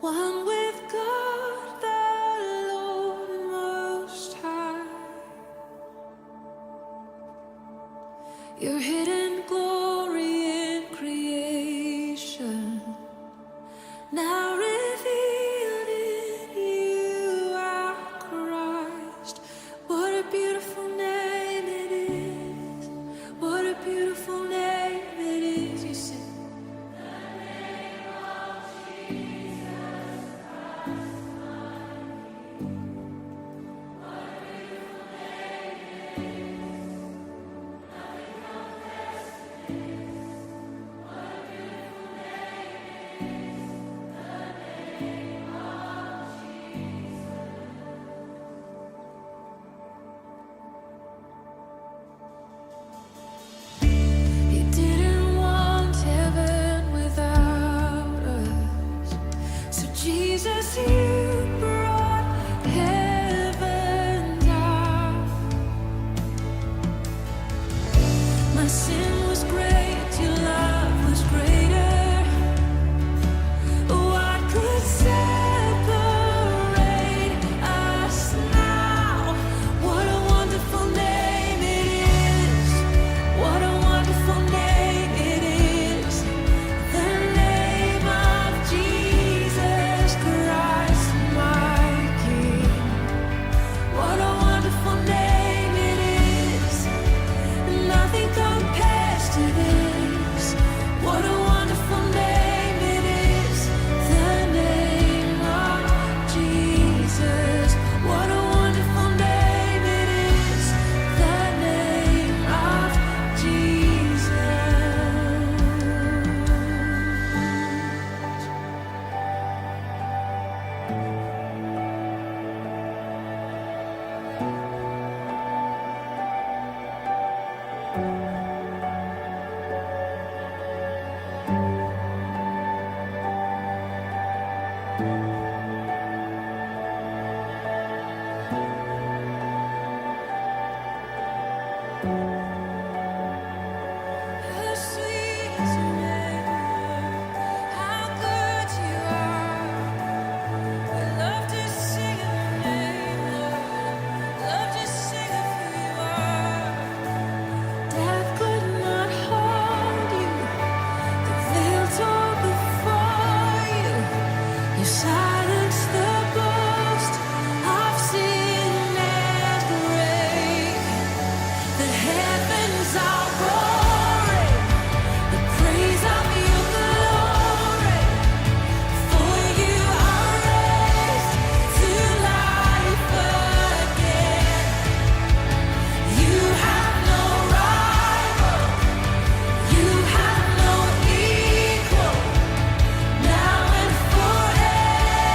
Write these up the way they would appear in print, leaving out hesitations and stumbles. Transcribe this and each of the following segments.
one with God the Lord Most High. Your hidden glory in creation, now revealed in you, our Christ. What a beautiful name it is. What a beautiful name it is. You sing. You didn't want heaven without us. So Jesus, you brought heaven down. My sin was great, your love was greater. What could separate us now? What a wonderful name it is. What a wonderful name it is. The name of Jesus Christ, my King. What a wonderful name it is. Nothing compares to this. What a wonderful name it is. The name of Jesus. What a wonderful name it is. The name of Jesus. How sweet is your name, how good you are. We love to sing of your name, Lord. Love to sing of who you are. Death could not hold you. The veil tore before you. You silenced the boast of sin and grave. The heavens are roaring, the praise of your glory. For you are raised to life again. You have no rival, you have no equal, now and forever.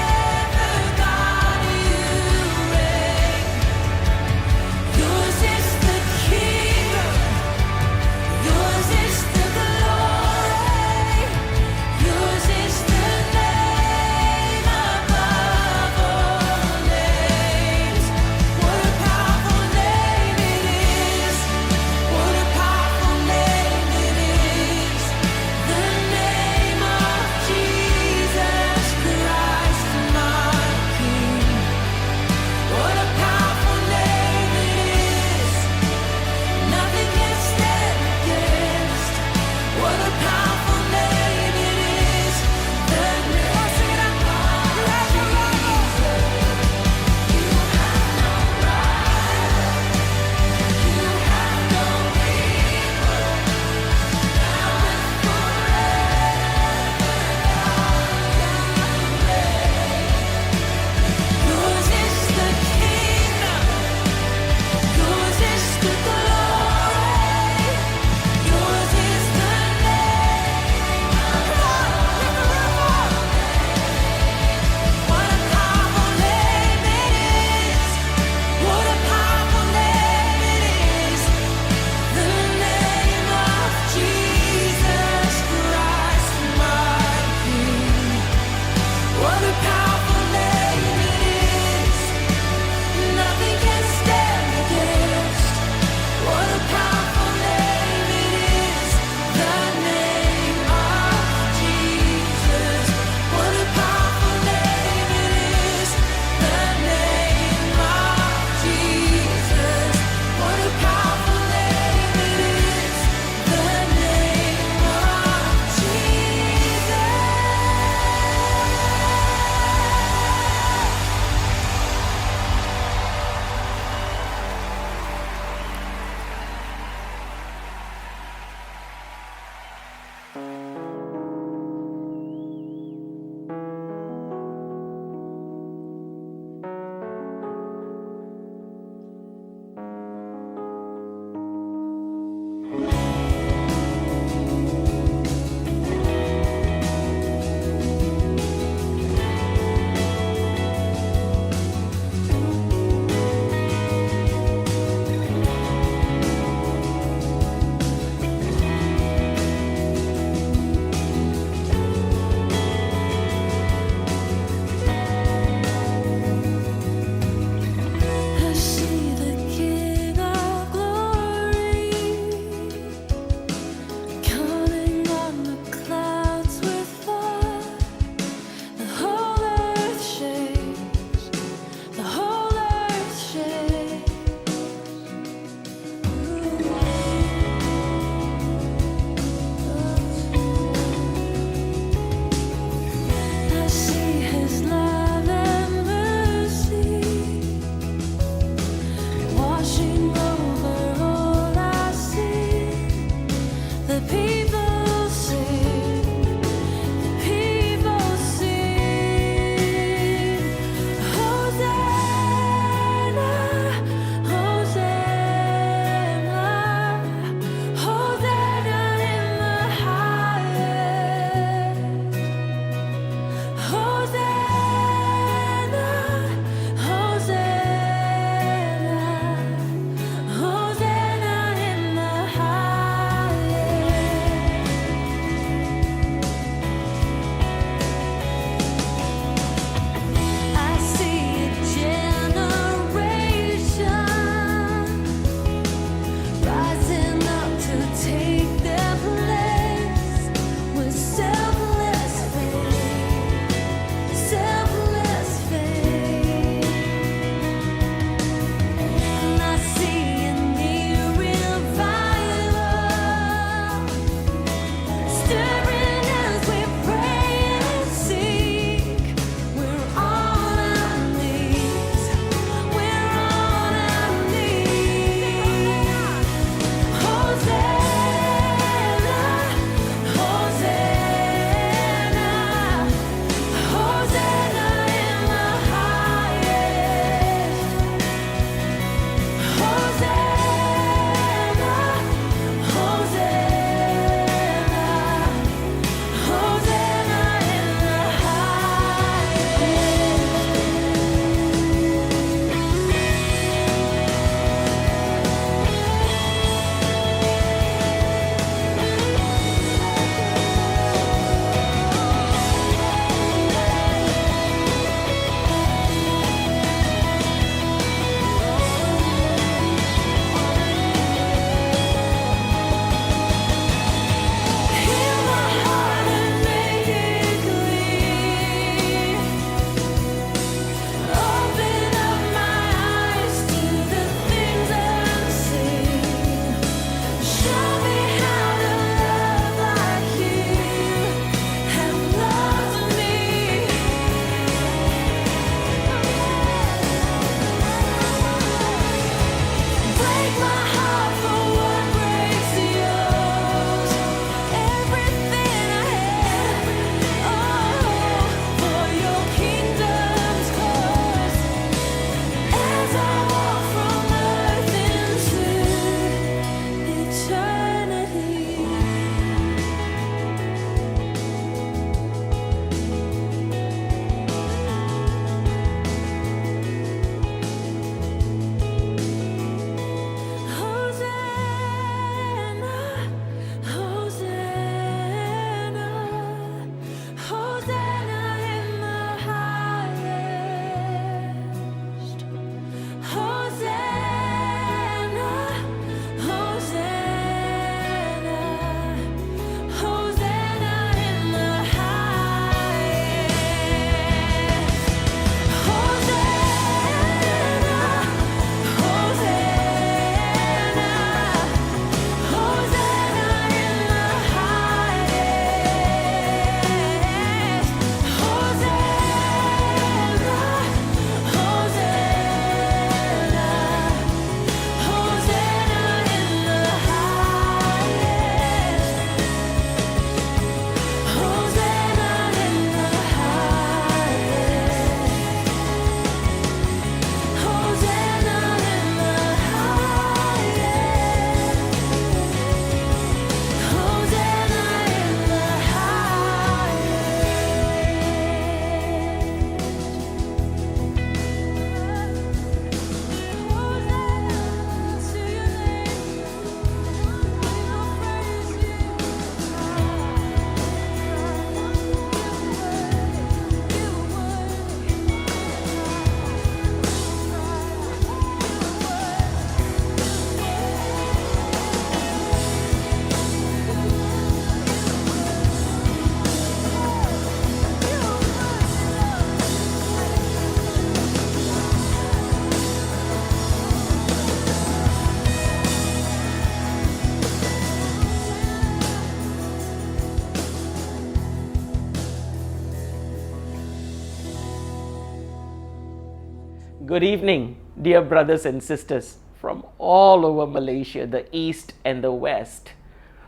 Good evening, dear brothers and sisters from all over Malaysia, the East and the West.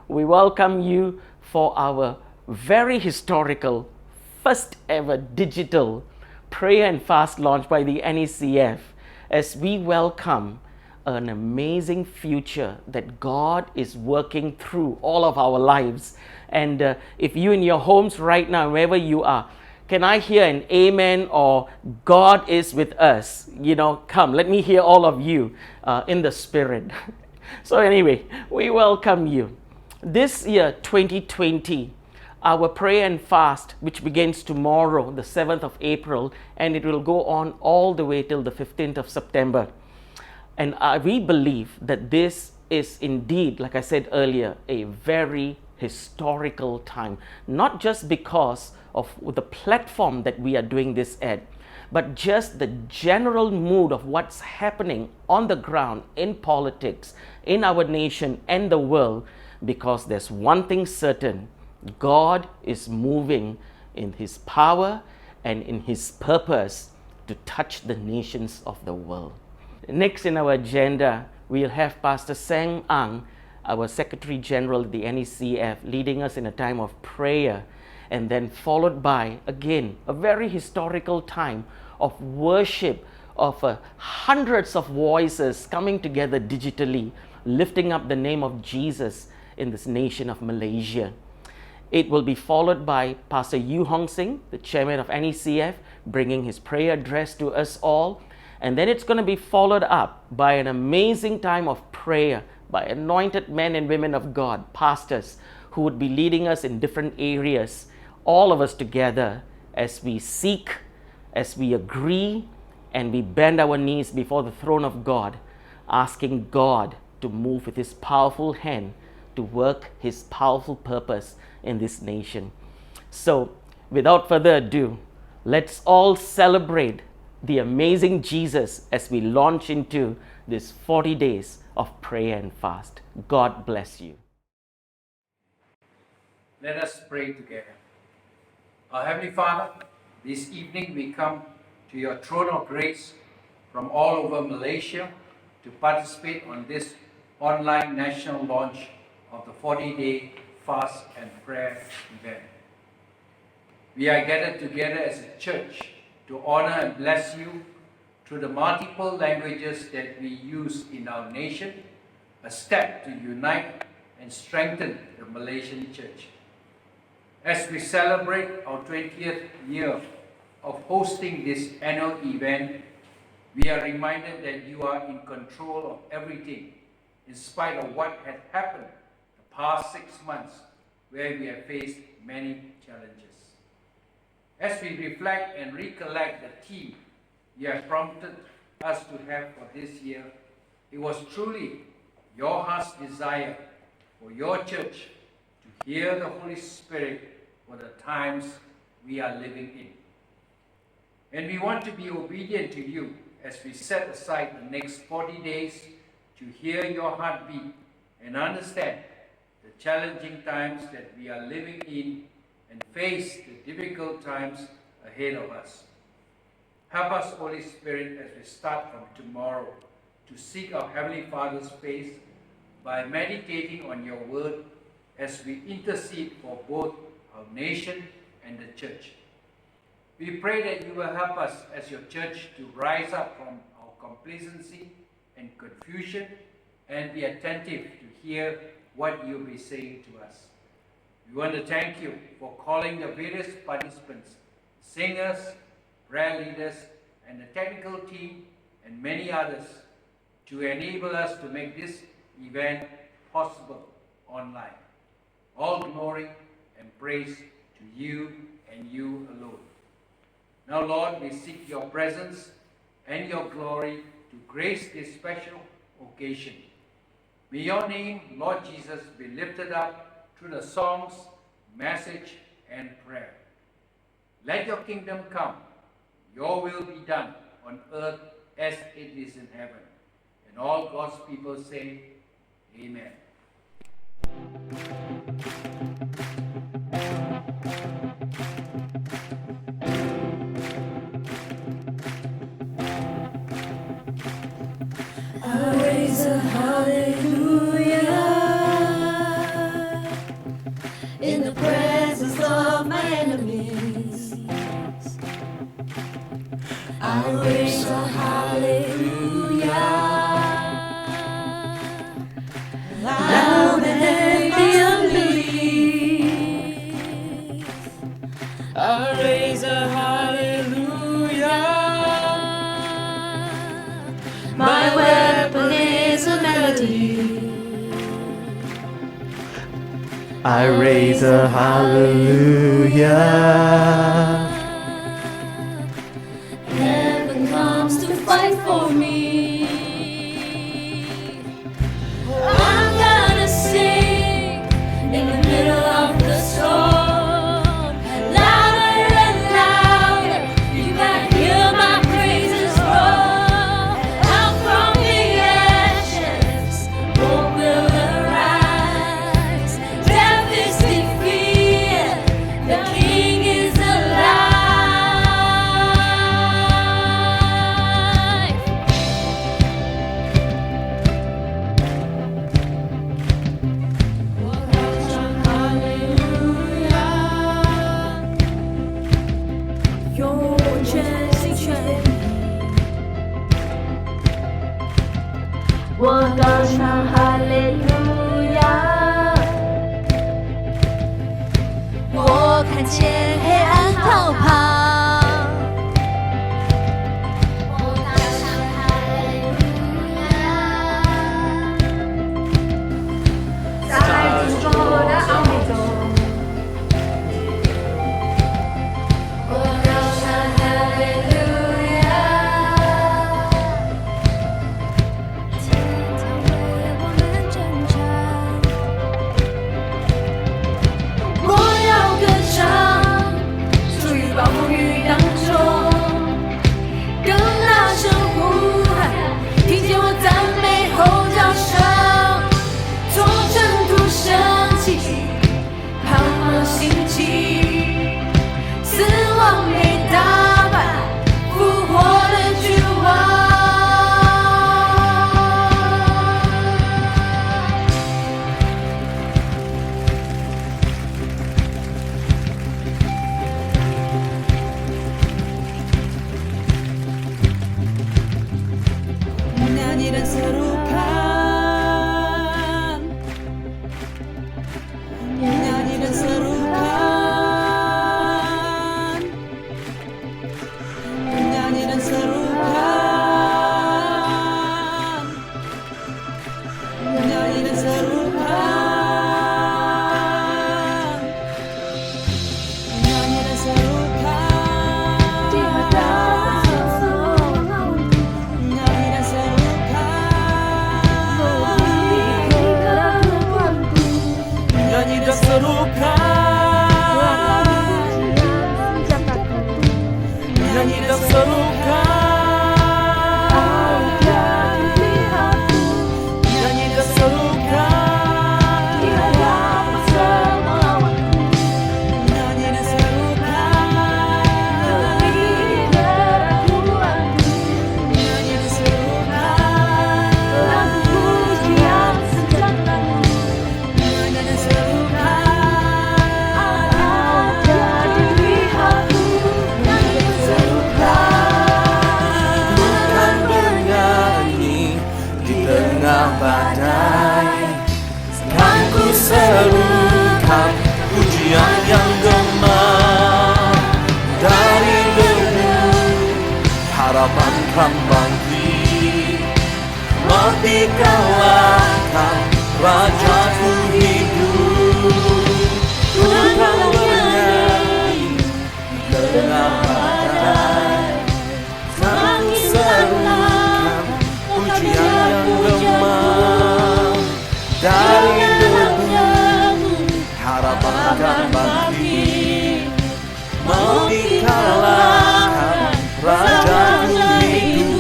We welcome you for our very historical, first ever digital prayer and fast launch by the NECF as we welcome an amazing future that God is working through all of our lives. And if you in your homes right now, wherever you are, can I hear an amen or God is with us? Come, let me hear all of you in the spirit. So anyway, we welcome you. This year, 2020, our prayer and fast, which begins tomorrow, the 7th of April, and it will go on all the way till the 15th of September. And we believe that this is indeed, like I said earlier, a very historical time, not just because of the platform that we are doing this at, but just the general mood of what's happening on the ground in politics, in our nation and the world, because there's one thing certain: God is moving in His power and in His purpose to touch the nations of the world. Next in our agenda, we'll have Pastor Sang Ang, our Secretary General of the NECF, leading us in a time of prayer, and then followed by, again, a very historical time of worship, of hundreds of voices coming together digitally, lifting up the name of Jesus in this nation of Malaysia. It will be followed by Pastor Yu Hong Sing, the chairman of NECF, bringing his prayer address to us all. And then it's going to be followed up by an amazing time of prayer by anointed men and women of God, pastors, who would be leading us in different areas, all of us together as we seek, as we agree, and we bend our knees before the throne of God, asking God to move with His powerful hand to work His powerful purpose in this nation. So, without further ado, let's all celebrate the amazing Jesus as we launch into this 40 days of prayer and fast. God bless you. Let us pray together. Our Heavenly Father, this evening we come to your throne of grace from all over Malaysia to participate on this online national launch of the 40-day fast and prayer event. We are gathered together as a church to honor and bless you through the multiple languages that we use in our nation, a step to unite and strengthen the Malaysian church. As we celebrate our 20th year of hosting this annual event, we are reminded that you are in control of everything, in spite of what had happened the past 6 months, where we have faced many challenges. As we reflect and recollect the theme you have prompted us to have for this year, it was truly your heart's desire for your church to hear the Holy Spirit for the times we are living in. And we want to be obedient to you as we set aside the next 40 days to hear your heartbeat and understand the challenging times that we are living in and face the difficult times ahead of us. Help us, Holy Spirit, as we start from tomorrow to seek our Heavenly Father's face by meditating on your word as we intercede for both our nation and the church. We pray that you will help us as your church to rise up from our complacency and confusion and be attentive to hear what you'll be saying to us. We want to thank you for calling the various participants, singers, prayer leaders, and the technical team, and many others, to enable us to make this event possible online. All glory and praise to you and you alone. Now, Lord, we seek your presence and your glory to grace this special occasion. May your name, Lord Jesus, be lifted up through the songs, message, and prayer. Let your kingdom come, your will be done on earth as it is in heaven. And all God's people say, Amen. raise a hallelujah in the presence of my enemies. I raise a hallelujah louder than the unbelief. I raise a hallelujah. My weapon is a melody. I raise a hallelujah. Heaven comes to fight for me. I'm gonna sing in the middle of the storm, louder and louder. You can hear my praises roar. Out from the ashes, hope will arise. Death is defeated, the King is alive.我高唱哈利路亚，我看见黑暗逃跑。我高唱哈利路亚，在执着的奥秘中，我高唱哈利路亚。天堂为我们征战，我要歌唱，处于暴风雨当中，更大声呼喊，听见我赞美吼叫声，从尘土升起，盼望兴起，死亡被打败，复活的君王。Nyanyi dan serukan, nyanyi dan serukan, nyanyi dan serukan, nyanyi dan serukan, nyanyi dan serukan. Di hadapan seseorang, nyanyi dan serukan, nyanyi dan serukan, nyanyi dan serukan, nyanyi dan serukan, nyanyi dan serukan, nyanyi dan serukan, pujian sejati, nyanyi dan serukan, ada di hati, nyanyi dan serukan, Bukan bernyanyi di tengah badai, kan ku serukan pujian yang gema dari debu. Harapan kan bangkit, mati kalahkan, Rajaku hidup. Bukan bernyanyi di tengah badai, kan ku serukan pujian yang gema dari debu. Harapan kan bangkit, mau dikalahkan, Rajaku hidup.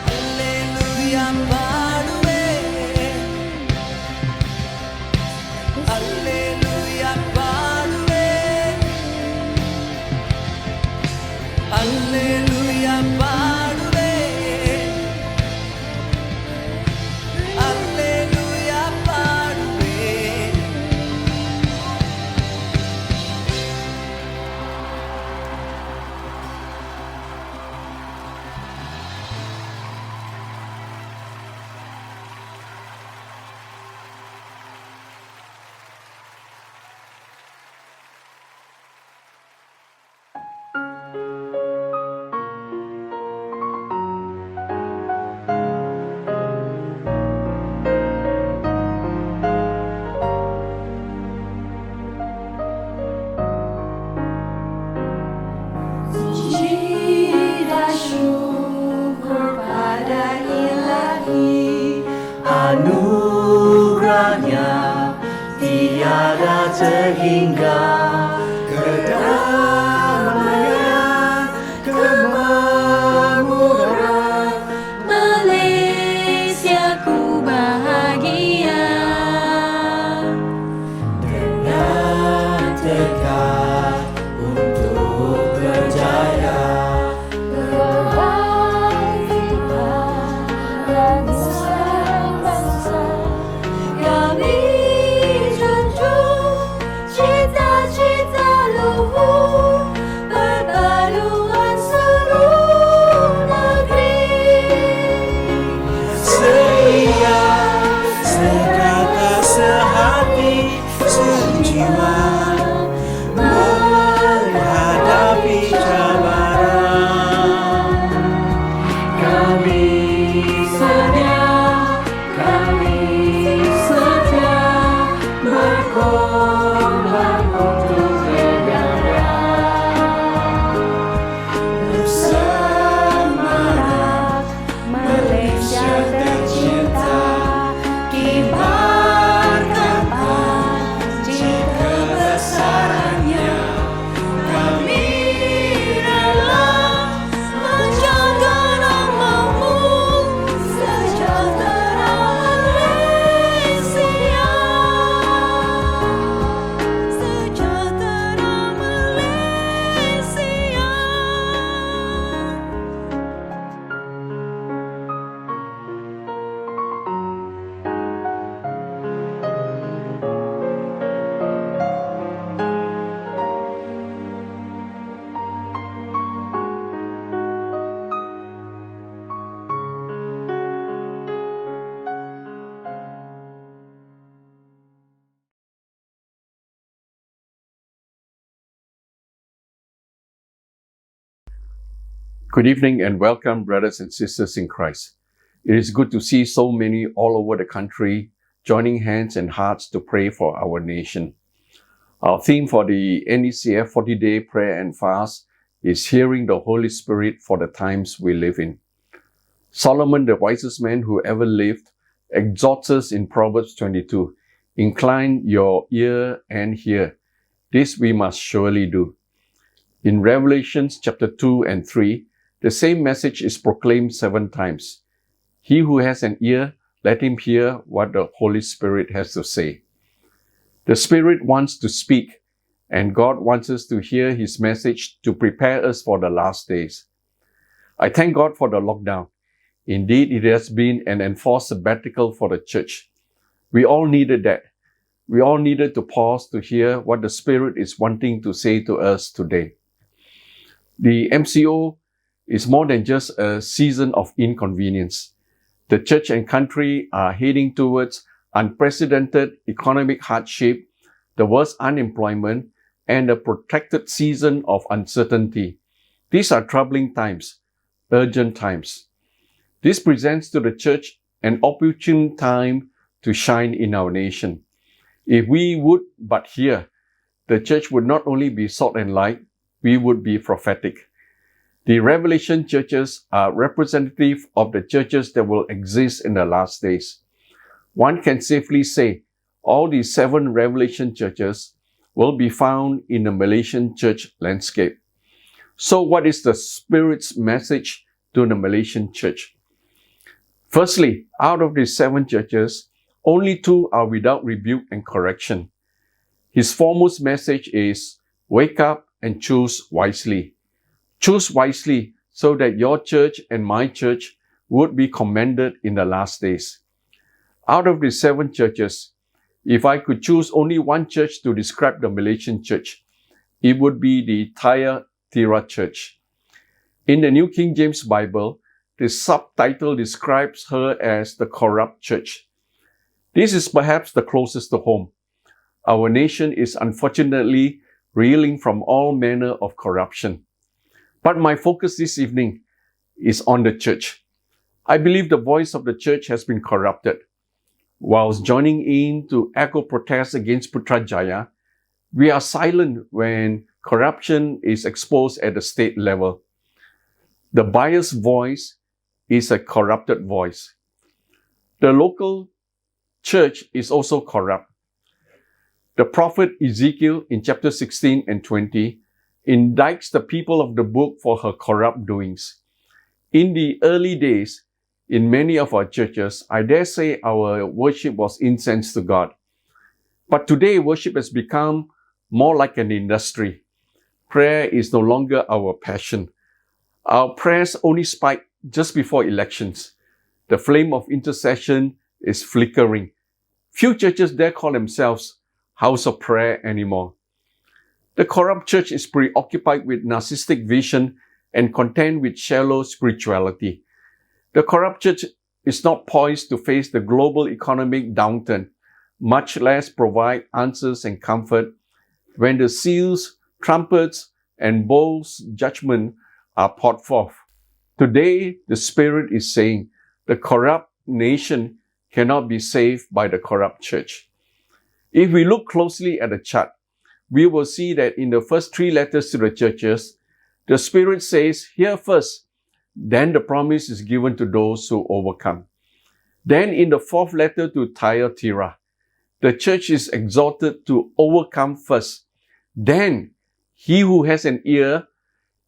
Haleluya. sehingga kedamaian, kemakmuran Malaysiaku bahagia. dengan tekad untuk berjaya. Kami junjung cita-cita luhur perpaduan seluruh negeri. Seia, sekata, sehati, sejiwa menghadapi cabaran. Kami sedia, kami setia berkorban untuk negara. Bersemangat Malaysia tercinta, kibarkan panji kebesarannya. Kami rela Menjaga namamu sejahtera Malaysia. Sejahtera Malaysia. Good evening and welcome, brothers and sisters in Christ. It is good to see so many all over the country joining hands and hearts to pray for our nation. Our theme for the NECF 40-day prayer and fast is hearing the Holy Spirit for the times we live in. Solomon, the wisest man who ever lived, exhorts us in Proverbs 22, "Incline your ear and hear. This we must surely do." In Revelations chapter 2 and 3, the same message is proclaimed 7 times. He who has an ear, let him hear what the Holy Spirit has to say. The Spirit wants to speak, and God wants us to hear His message to prepare us for the last days. I thank God for the lockdown. Indeed, it has been an enforced sabbatical for the church. We all needed that. We all needed to pause to hear what the Spirit is wanting to say to us today. The MCO is more than just a season of inconvenience. The church and country are heading towards unprecedented economic hardship, the worst unemployment, and a protracted season of uncertainty. These are troubling times, urgent times. This presents to the church an opportune time to shine in our nation. If we would but hear, the church would not only be salt and light, we would be prophetic. The Revelation churches are representative of the churches that will exist in the last days. One can safely say all the 7 Revelation churches will be found in the Malaysian church landscape. So what is the Spirit's message to the Malaysian church? Firstly, out of these 7 churches, only 2 are without rebuke and correction. His foremost message is, wake up and choose wisely. Choose wisely so that your church and my church would be commended in the last days. Out of the 7 churches, if I could choose only one church to describe the Malaysian church, it would be the Thyatira Church. In the New King James Bible, the subtitle describes her as the corrupt church. This is perhaps the closest to home. Our nation is unfortunately reeling from all manner of corruption. But my focus this evening is on the church. I believe the voice of the church has been corrupted. Whilst joining in to echo protests against Putrajaya, we are silent when corruption is exposed at the state level. The biased voice is a corrupted voice. The local church is also corrupt. The prophet Ezekiel in chapter 16 and 20 indicts the people of the book for her corrupt doings. In the early days, in many of our churches, I dare say our worship was incense to God. But today, worship has become more like an industry. Prayer is no longer our passion. Our prayers only spike just before elections. The flame of intercession is flickering. Few churches dare call themselves house of prayer anymore. The corrupt church is preoccupied with narcissistic vision and content with shallow spirituality. The corrupt church is not poised to face the global economic downturn, much less provide answers and comfort when the seals, trumpets, and bowls judgment are poured forth. Today, the Spirit is saying the corrupt nation cannot be saved by the corrupt church. If we look closely at the chart, we will see that in the first 3 letters to the churches, the Spirit says, "Hear first," then the promise is given to those who overcome. Then in the 4th letter to Thyatira, the church is exhorted to overcome first. Then, he who has an ear,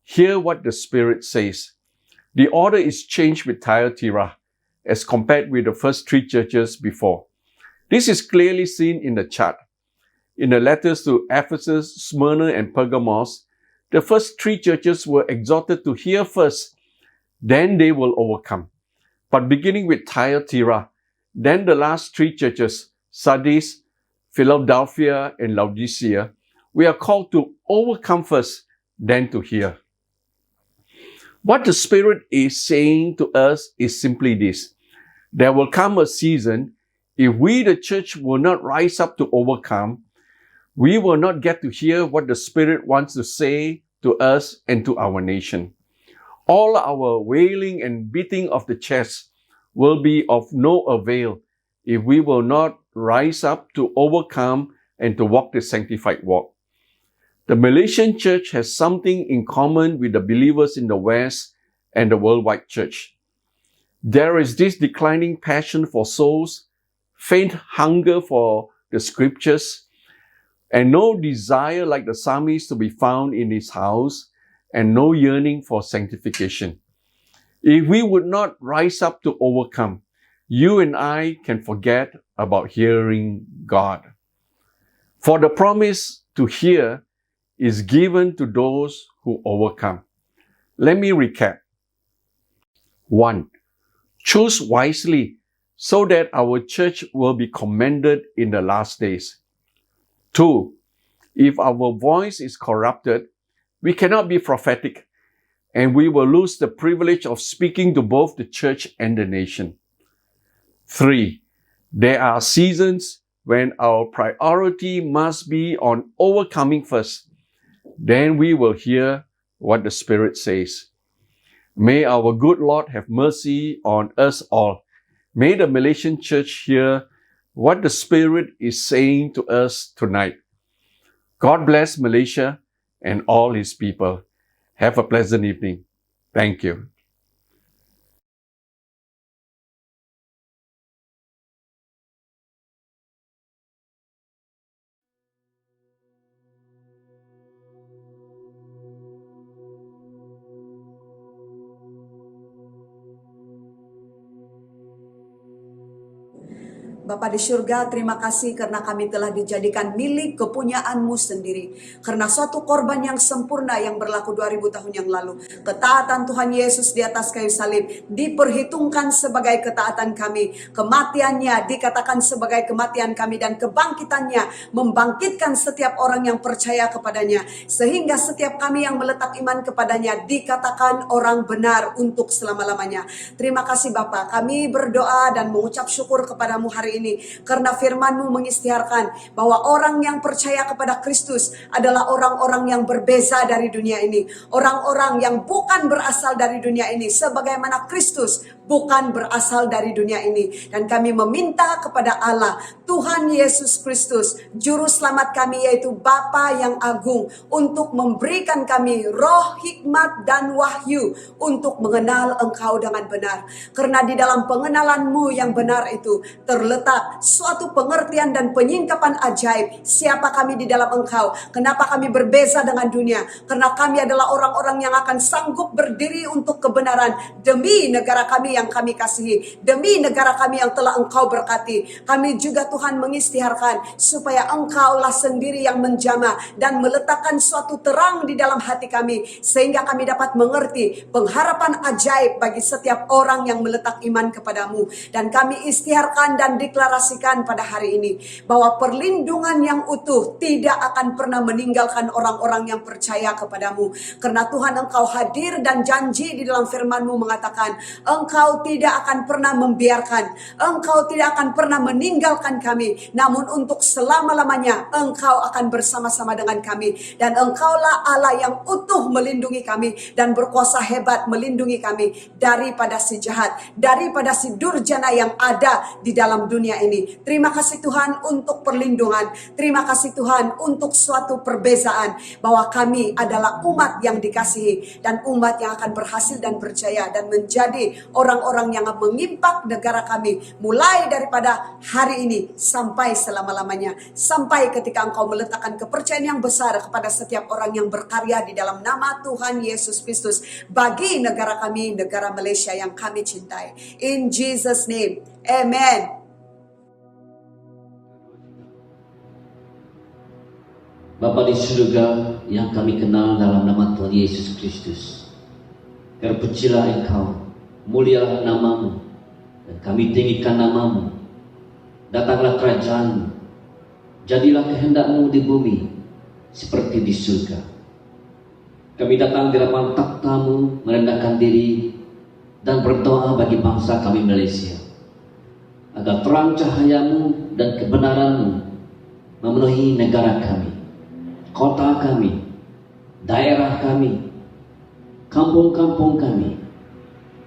hear what the Spirit says. The order is changed with Thyatira as compared with the first 3 churches before. This is clearly seen in the chart. In the letters to Ephesus, Smyrna, and Pergamos, the first 3 churches were exhorted to hear first, then they will overcome. But beginning with Thyatira, then the last 3 churches, Sardis, Philadelphia, and Laodicea, we are called to overcome first, then to hear. What the Spirit is saying to us is simply this: there will come a season, if we, the church, will not rise up to overcome, we will not get to hear what the Spirit wants to say to us and to our nation. All our wailing and beating of the chest will be of no avail if we will not rise up to overcome and to walk the sanctified walk. The Malaysian church has something in common with the believers in the West and the worldwide church. There is this declining passion for souls, faint hunger for the scriptures, and no desire like the psalmist to be found in his house, and no yearning for sanctification. If we would not rise up to overcome, you and I can forget about hearing God. For the promise to hear is given to those who overcome. Let me recap. 1. Choose wisely so that our church will be commended in the last days. 2. If our voice is corrupted, we cannot be prophetic, and we will lose the privilege of speaking to both the church and the nation. 3. There are seasons when our priority must be on overcoming first. Then we will hear what the Spirit says. May our good Lord have mercy on us all. May the Malaysian church hear what the Spirit is saying to us tonight. God bless Malaysia and all His people. Have a pleasant evening. Thank you. Bapa di surga, terima kasih karena kami telah dijadikan milik kepunyaan-Mu sendiri. Karena suatu korban yang sempurna yang berlaku 2000 tahun yang lalu. Ketaatan Tuhan Yesus di atas kayu salib diperhitungkan sebagai ketaatan kami. Kematiannya dikatakan sebagai kematian kami, dan kebangkitannya membangkitkan setiap orang yang percaya kepadanya. Sehingga setiap kami yang meletak iman kepadanya dikatakan orang benar untuk selama-lamanya. Terima kasih Bapa, kami berdoa dan mengucap syukur kepadamu hari ini, karena firman-Mu mengisytiharkan bahwa orang yang percaya kepada Kristus adalah orang-orang yang berbeza dari dunia ini, orang-orang yang bukan berasal dari dunia ini, sebagaimana Kristus bukan berasal dari dunia ini. Dan kami meminta kepada Allah, Tuhan Yesus Kristus, Juru Selamat kami, yaitu Bapa yang agung, untuk memberikan kami roh hikmat dan wahyu untuk mengenal Engkau dengan benar. Karena di dalam pengenalan-Mu yang benar itu terletak meletak suatu pengertian dan penyingkapan ajaib. Siapa kami di dalam Engkau? Kenapa kami berbeza dengan dunia? Karena kami adalah orang-orang yang akan sanggup berdiri untuk kebenaran demi negara kami yang kami kasihi, demi negara kami yang telah Engkau berkati. Kami juga Tuhan mengisytiharkan supaya Engkaulah sendiri yang menjamah dan meletakkan suatu terang di dalam hati kami, sehingga kami dapat mengerti pengharapan ajaib bagi setiap orang yang meletak iman kepadamu. Dan kami isytiharkan dan deklarasikan pada hari ini bahwa perlindungan yang utuh tidak akan pernah meninggalkan orang-orang yang percaya kepadamu. Karena Tuhan Engkau hadir dan janji di dalam firman-Mu mengatakan, Engkau tidak akan pernah membiarkan, Engkau tidak akan pernah meninggalkan kami, namun untuk selama-lamanya Engkau akan bersama-sama dengan kami. Dan Engkaulah Allah yang utuh melindungi kami dan berkuasa hebat melindungi kami daripada si jahat, daripada si durjana yang ada di dalam dunia ini. Terima kasih Tuhan untuk perlindungan. Terima kasih Tuhan untuk suatu perbezaan, bahwa kami adalah umat yang dikasihi dan umat yang akan berhasil dan berjaya dan menjadi orang-orang yang mengimpak negara kami mulai daripada hari ini sampai selama-lamanya, sampai ketika Engkau meletakkan kepercayaan yang besar kepada setiap orang yang berkarya di dalam nama Tuhan Yesus Kristus bagi negara kami, negara Malaysia yang kami cintai. In Jesus name, amen. Bapa di surga yang kami kenal dalam nama Tuhan Yesus Kristus, terpujilah Engkau, mulialah namamu, dan kami tinggikan namamu. Datanglah kerajaan, jadilah kehendak-Mu di bumi seperti di surga. Kami datang di hadapan takhta-Mu, merendahkan diri dan berdoa bagi bangsa kami Malaysia, agar terang cahaya-Mu dan kebenaran-Mu memenuhi negara kami, kota kami, daerah kami, kampung-kampung kami,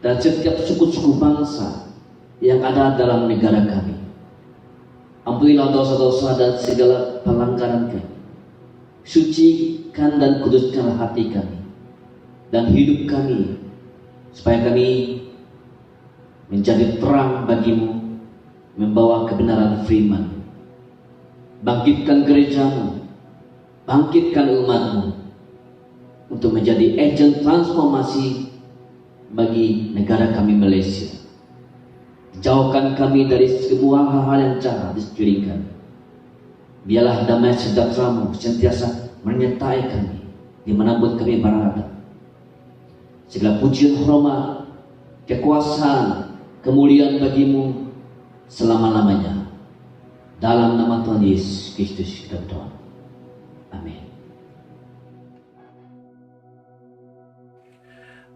dan setiap suku-suku bangsa yang ada dalam negara kami. Ampunilah dosa-dosa dan segala pelanggaran kami. Sucikan dan kuduskanlah hati kami dan hidup kami, supaya kami menjadi terang bagi-Mu, membawa kebenaran firman. Bangkitkan gereja-Mu, bangkitkan umat-Mu untuk menjadi agen transformasi bagi negara kami Malaysia. Jauhkan kami dari semua hal-hal yang jahat di sekeliling kami. Biarlah damai sejahtera-Mu sentiasa menyertai kami dimanapun kami berada. Segala pujian, hormat, kekuasaan, kemuliaan bagi-Mu selama-lamanya. Dalam nama Tuhan Yesus Kristus kita berdoa. Amin.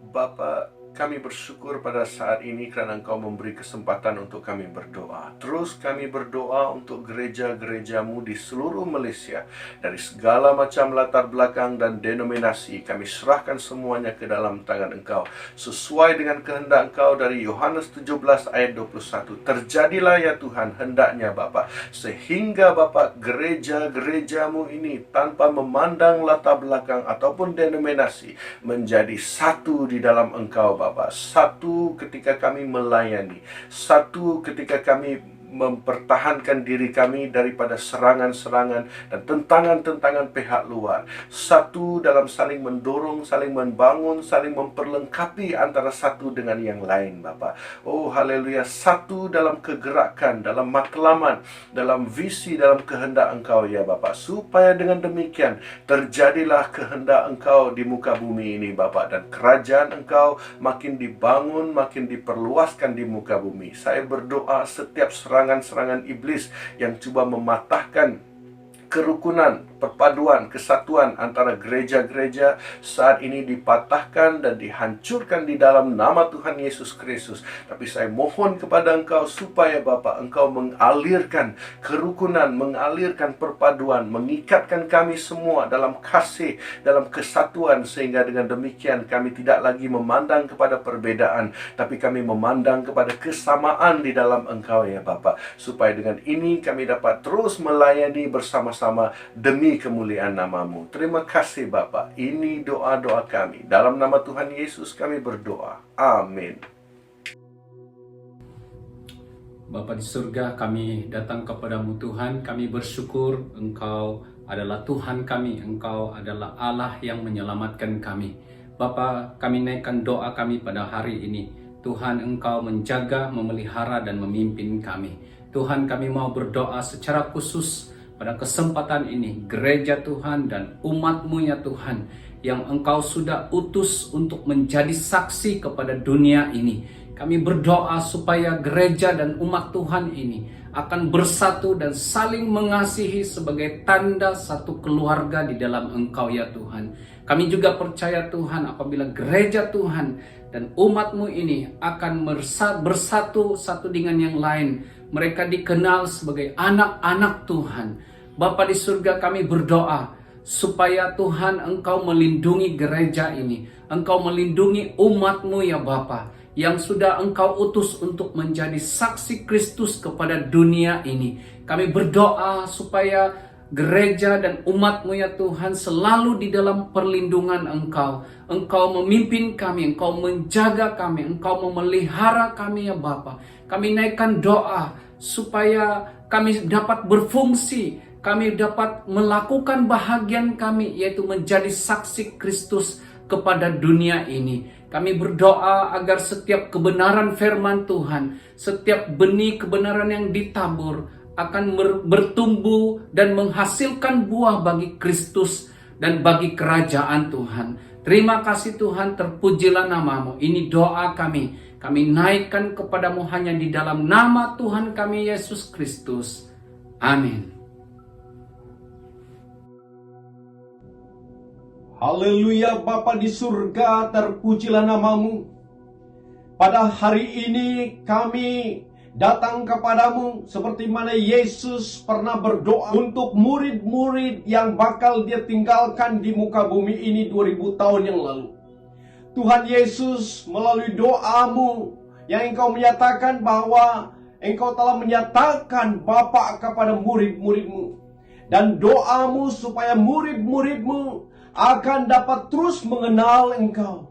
Bapa, kami bersyukur pada saat ini karena Engkau memberi kesempatan untuk kami berdoa. Terus kami berdoa untuk gereja-gereja-Mu di seluruh Malaysia, dari segala macam latar belakang dan denominasi. Kami serahkan semuanya ke dalam tangan Engkau, sesuai dengan kehendak Engkau dari Yohanes 17 ayat 21. Terjadilah ya Tuhan hendaknya Bapa, sehingga Bapa gereja-gereja-Mu ini tanpa memandang latar belakang ataupun denominasi menjadi satu di dalam Engkau Bapa. Satu ketika kami melayani, satu ketika kami mempertahankan diri kami daripada serangan-serangan dan tentangan-tentangan pihak luar. Satu dalam saling mendorong, saling membangun, saling memperlengkapi antara satu dengan yang lain Bapa. Oh haleluya. Satu dalam kegerakan, dalam matlamat, dalam visi, dalam kehendak Engkau ya Bapa. Supaya dengan demikian terjadilah kehendak Engkau di muka bumi ini Bapa, dan kerajaan Engkau makin dibangun, makin diperluaskan di muka bumi. Saya berdoa setiap serangan-serangan iblis yang coba mematahkan kerukunan, perpaduan, kesatuan antara gereja-gereja saat ini dipatahkan dan dihancurkan di dalam nama Tuhan Yesus Kristus. Tapi saya mohon kepada Engkau supaya Bapa, Engkau mengalirkan kerukunan, mengalirkan perpaduan, mengikatkan kami semua dalam kasih, dalam kesatuan, sehingga dengan demikian kami tidak lagi memandang kepada perbedaan, tapi kami memandang kepada kesamaan di dalam Engkau ya Bapa. Supaya dengan ini kami dapat terus melayani bersama-sama demi kemuliaan nama-Mu. Terima kasih Bapa. Ini doa-doa kami. Dalam nama Tuhan Yesus kami berdoa. Amin. Bapa di surga, kami datang kepadamu Tuhan, kami bersyukur Engkau adalah Tuhan kami, Engkau adalah Allah yang menyelamatkan kami. Bapa, kami naikkan doa kami pada hari ini. Tuhan, Engkau menjaga, memelihara, dan memimpin kami. Tuhan, kami mau berdoa secara khusus pada kesempatan ini, gereja Tuhan dan umat-Mu ya Tuhan, yang Engkau sudah utus untuk menjadi saksi kepada dunia ini. Kami berdoa supaya gereja dan umat Tuhan ini akan bersatu dan saling mengasihi sebagai tanda satu keluarga di dalam Engkau ya Tuhan. Kami juga percaya Tuhan, apabila gereja Tuhan dan umat-Mu ini akan bersatu satu dengan yang lain, mereka dikenal sebagai anak-anak Tuhan. Bapa di surga, kami berdoa supaya Tuhan Engkau melindungi gereja ini, Engkau melindungi umat-Mu ya Bapa, yang sudah Engkau utus untuk menjadi saksi Kristus kepada dunia ini. Kami berdoa supaya gereja dan umat-Mu ya Tuhan selalu di dalam perlindungan Engkau. Engkau memimpin kami, Engkau menjaga kami, Engkau memelihara kami ya Bapa. Kami naikkan doa supaya kami dapat berfungsi, kami dapat melakukan bahagian kami, yaitu menjadi saksi Kristus kepada dunia ini. Kami berdoa agar setiap kebenaran firman Tuhan, setiap benih kebenaran yang ditabur akan bertumbuh dan menghasilkan buah bagi Kristus dan bagi kerajaan Tuhan. Terima kasih Tuhan, terpujilah nama-Mu. Ini doa kami. Kami naikkan kepadamu hanya di dalam nama Tuhan kami Yesus Kristus. Amin. Haleluya, Bapa di surga, terpujilah nama-Mu. Pada hari ini kami datang kepadamu seperti mana Yesus pernah berdoa untuk murid-murid yang bakal Dia tinggalkan di muka bumi ini 2000 tahun yang lalu. Tuhan Yesus, melalui doa-Mu yang Engkau menyatakan bahwa Engkau telah menyatakan Bapa kepada murid-murid-Mu, dan doa-Mu supaya murid-murid-Mu akan dapat terus mengenal Engkau,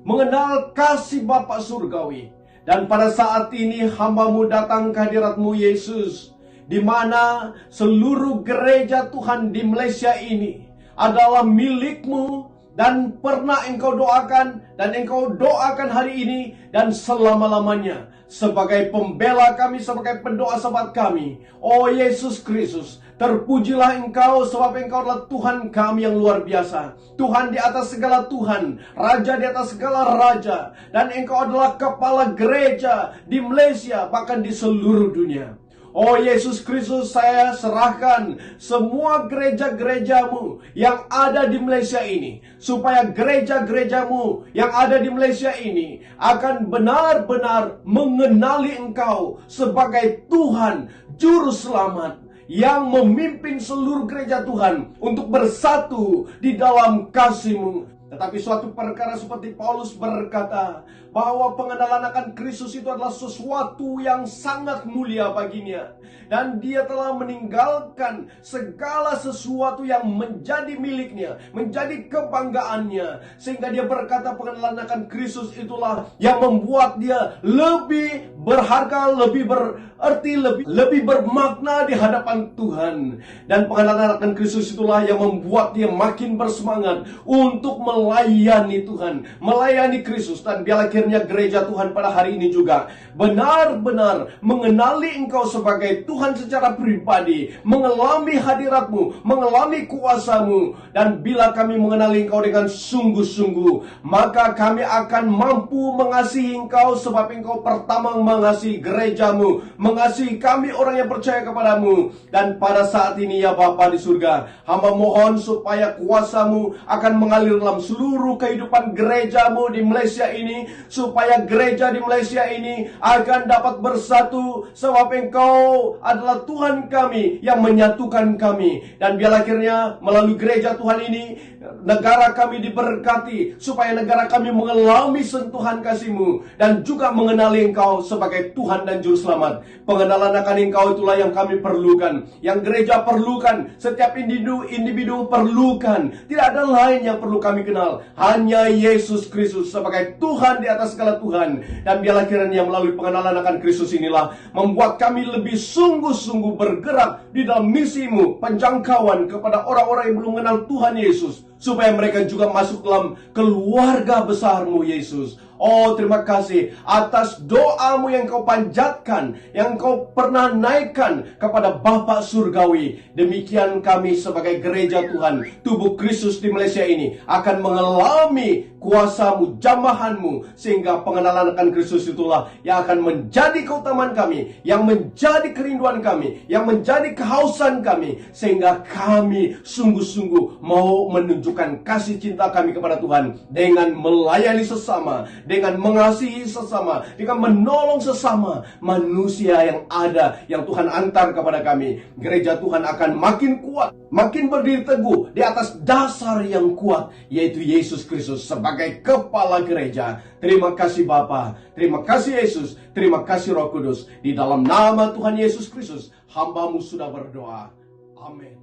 mengenal kasih Bapa surgawi. Dan pada saat ini hamba-Mu datang ke hadirat-Mu Yesus, di mana seluruh gereja Tuhan di Malaysia ini adalah milik-Mu, dan pernah Engkau doakan, dan Engkau doakan hari ini dan selama-lamanya sebagai pembela kami, sebagai pendoa sahabat kami. Oh Yesus Kristus, terpujilah Engkau sebab Engkau adalah Tuhan kami yang luar biasa. Tuhan di atas segala Tuhan, Raja di atas segala Raja. Dan Engkau adalah kepala gereja di Malaysia, bahkan di seluruh dunia. Oh Yesus Kristus, saya serahkan semua gereja-gereja-Mu yang ada di Malaysia ini, supaya gereja-gereja-Mu yang ada di Malaysia ini akan benar-benar mengenali Engkau sebagai Tuhan Juru Selamat, yang memimpin seluruh gereja Tuhan untuk bersatu di dalam kasih-Mu. Tetapi suatu perkara seperti Paulus berkata, bahwa pengenalan akan Kristus itu adalah sesuatu yang sangat mulia baginya. Dan dia telah meninggalkan segala sesuatu yang menjadi miliknya, menjadi kebanggaannya. Sehingga dia berkata pengenalan akan Kristus itulah yang membuat dia lebih berharga, lebih berarti, lebih bermakna di hadapan Tuhan. Dan pengenalan akan Kristus itulah yang membuat dia makin bersemangat untuk melayani Tuhan, melayani Kristus. Dan biar akhirnya gereja Tuhan pada hari ini juga benar-benar mengenali Engkau sebagai Tuhan secara pribadi, mengalami hadirat-Mu, mengalami kuasa-Mu. Dan bila kami mengenali Engkau dengan sungguh-sungguh, maka kami akan mampu mengasihi Engkau, sebab Engkau pertama mengasihi gereja-Mu, mengasihi kami orang yang percaya kepadamu. Dan pada saat ini ya Bapa di surga, hamba mohon supaya kuasa-Mu akan mengalir dalam seluruh kehidupan gereja-Mu di Malaysia ini, supaya gereja di Malaysia ini akan dapat bersatu, sebab Engkau adalah Tuhan kami yang menyatukan kami. Dan biar akhirnya melalui gereja Tuhan ini, negara kami diberkati, supaya negara kami mengalami sentuhan kasih-Mu dan juga mengenali Engkau sebagai Tuhan dan Juru Selamat. Pengenalan akan Engkau itulah yang kami perlukan, yang gereja perlukan, setiap individu perlukan. Tidak ada lain yang perlu kami kenal, hanya Yesus Kristus sebagai Tuhan di atas segala Tuhan. Dan biarlah kiranya melalui pengenalan akan Kristus inilah membuat kami lebih sungguh-sungguh bergerak di dalam misi-Mu, penjangkauan kepada orang-orang yang belum mengenal Tuhan Yesus, supaya mereka juga masuk dalam keluarga besar-Mu, Yesus. Oh, terima kasih atas doa-Mu yang Kau panjatkan, yang Kau pernah naikkan kepada Bapa Surgawi. Demikian kami sebagai gereja Tuhan, tubuh Kristus di Malaysia ini akan mengalami kuasa-Mu, jamahan-Mu, sehingga pengenalan akan Kristus itulah yang akan menjadi keutamaan kami, yang menjadi kerinduan kami, yang menjadi kehausan kami, sehingga kami sungguh-sungguh mau menunjukkan kasih cinta kami kepada Tuhan dengan melayani sesama, dengan mengasihi sesama, dengan menolong sesama manusia yang ada, yang Tuhan antar kepada kami. Gereja Tuhan akan makin kuat, makin berdiri teguh di atas dasar yang kuat, yaitu Yesus Kristus sebagai kepala gereja. Terima kasih Bapa, terima kasih Yesus, terima kasih Roh Kudus. Di dalam nama Tuhan Yesus Kristus, hamba-Mu sudah berdoa. Amin.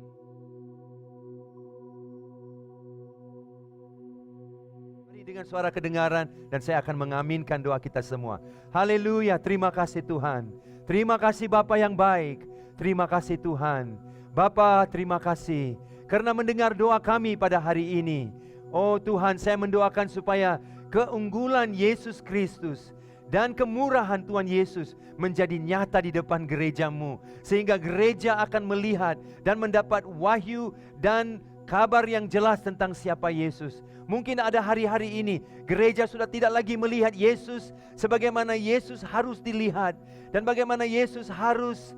Dengan suara kedengaran, dan saya akan mengaminkan doa kita semua. Haleluya, terima kasih Tuhan. Terima kasih Bapa yang baik. Terima kasih Tuhan. Bapa, terima kasih karena mendengar doa kami pada hari ini. Oh Tuhan, saya mendoakan supaya keunggulan Yesus Kristus dan kemurahan Tuhan Yesus menjadi nyata di depan gereja-Mu, sehingga gereja akan melihat dan mendapat wahyu dan kabar yang jelas tentang siapa Yesus. Mungkin ada hari-hari ini gereja sudah tidak lagi melihat Yesus sebagaimana Yesus harus dilihat dan bagaimana Yesus harus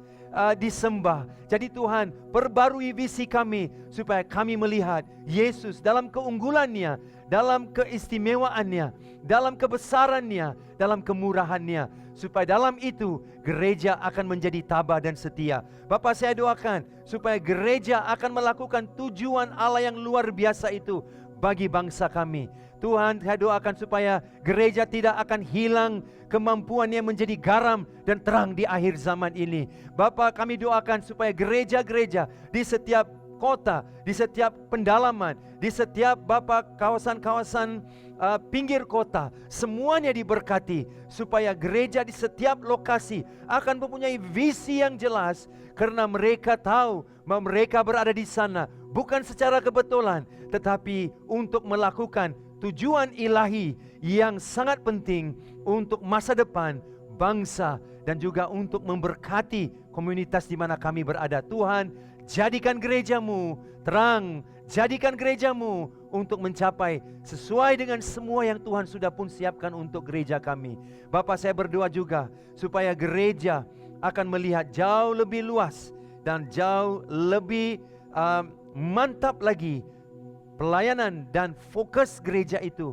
disembah. Jadi Tuhan, perbarui visi kami supaya kami melihat Yesus dalam keunggulannya, dalam keistimewaannya, dalam kebesarannya, dalam kemurahannya, supaya dalam itu gereja akan menjadi tabah dan setia. Bapa, saya doakan supaya gereja akan melakukan tujuan Allah yang luar biasa itu bagi bangsa kami. Tuhan, saya doakan supaya gereja tidak akan hilang kemampuannya menjadi garam dan terang di akhir zaman ini. Bapa, kami doakan supaya gereja-gereja di setiap kota, di setiap pendalaman, di setiap Bapa kawasan-kawasan pinggir kota, semuanya diberkati, supaya gereja di setiap lokasi akan mempunyai visi yang jelas, karena mereka tahu bahwa mereka berada di sana bukan secara kebetulan, tetapi untuk melakukan tujuan ilahi yang sangat penting untuk masa depan bangsa dan juga untuk memberkati komunitas di mana kami berada. Tuhan, jadikan gereja-Mu terang, jadikan gereja-Mu untuk mencapai sesuai dengan semua yang Tuhan sudah pun siapkan untuk gereja kami. Bapa, saya berdoa juga supaya gereja akan melihat jauh lebih luas dan jauh lebih mantap lagi pelayanan dan fokus gereja itu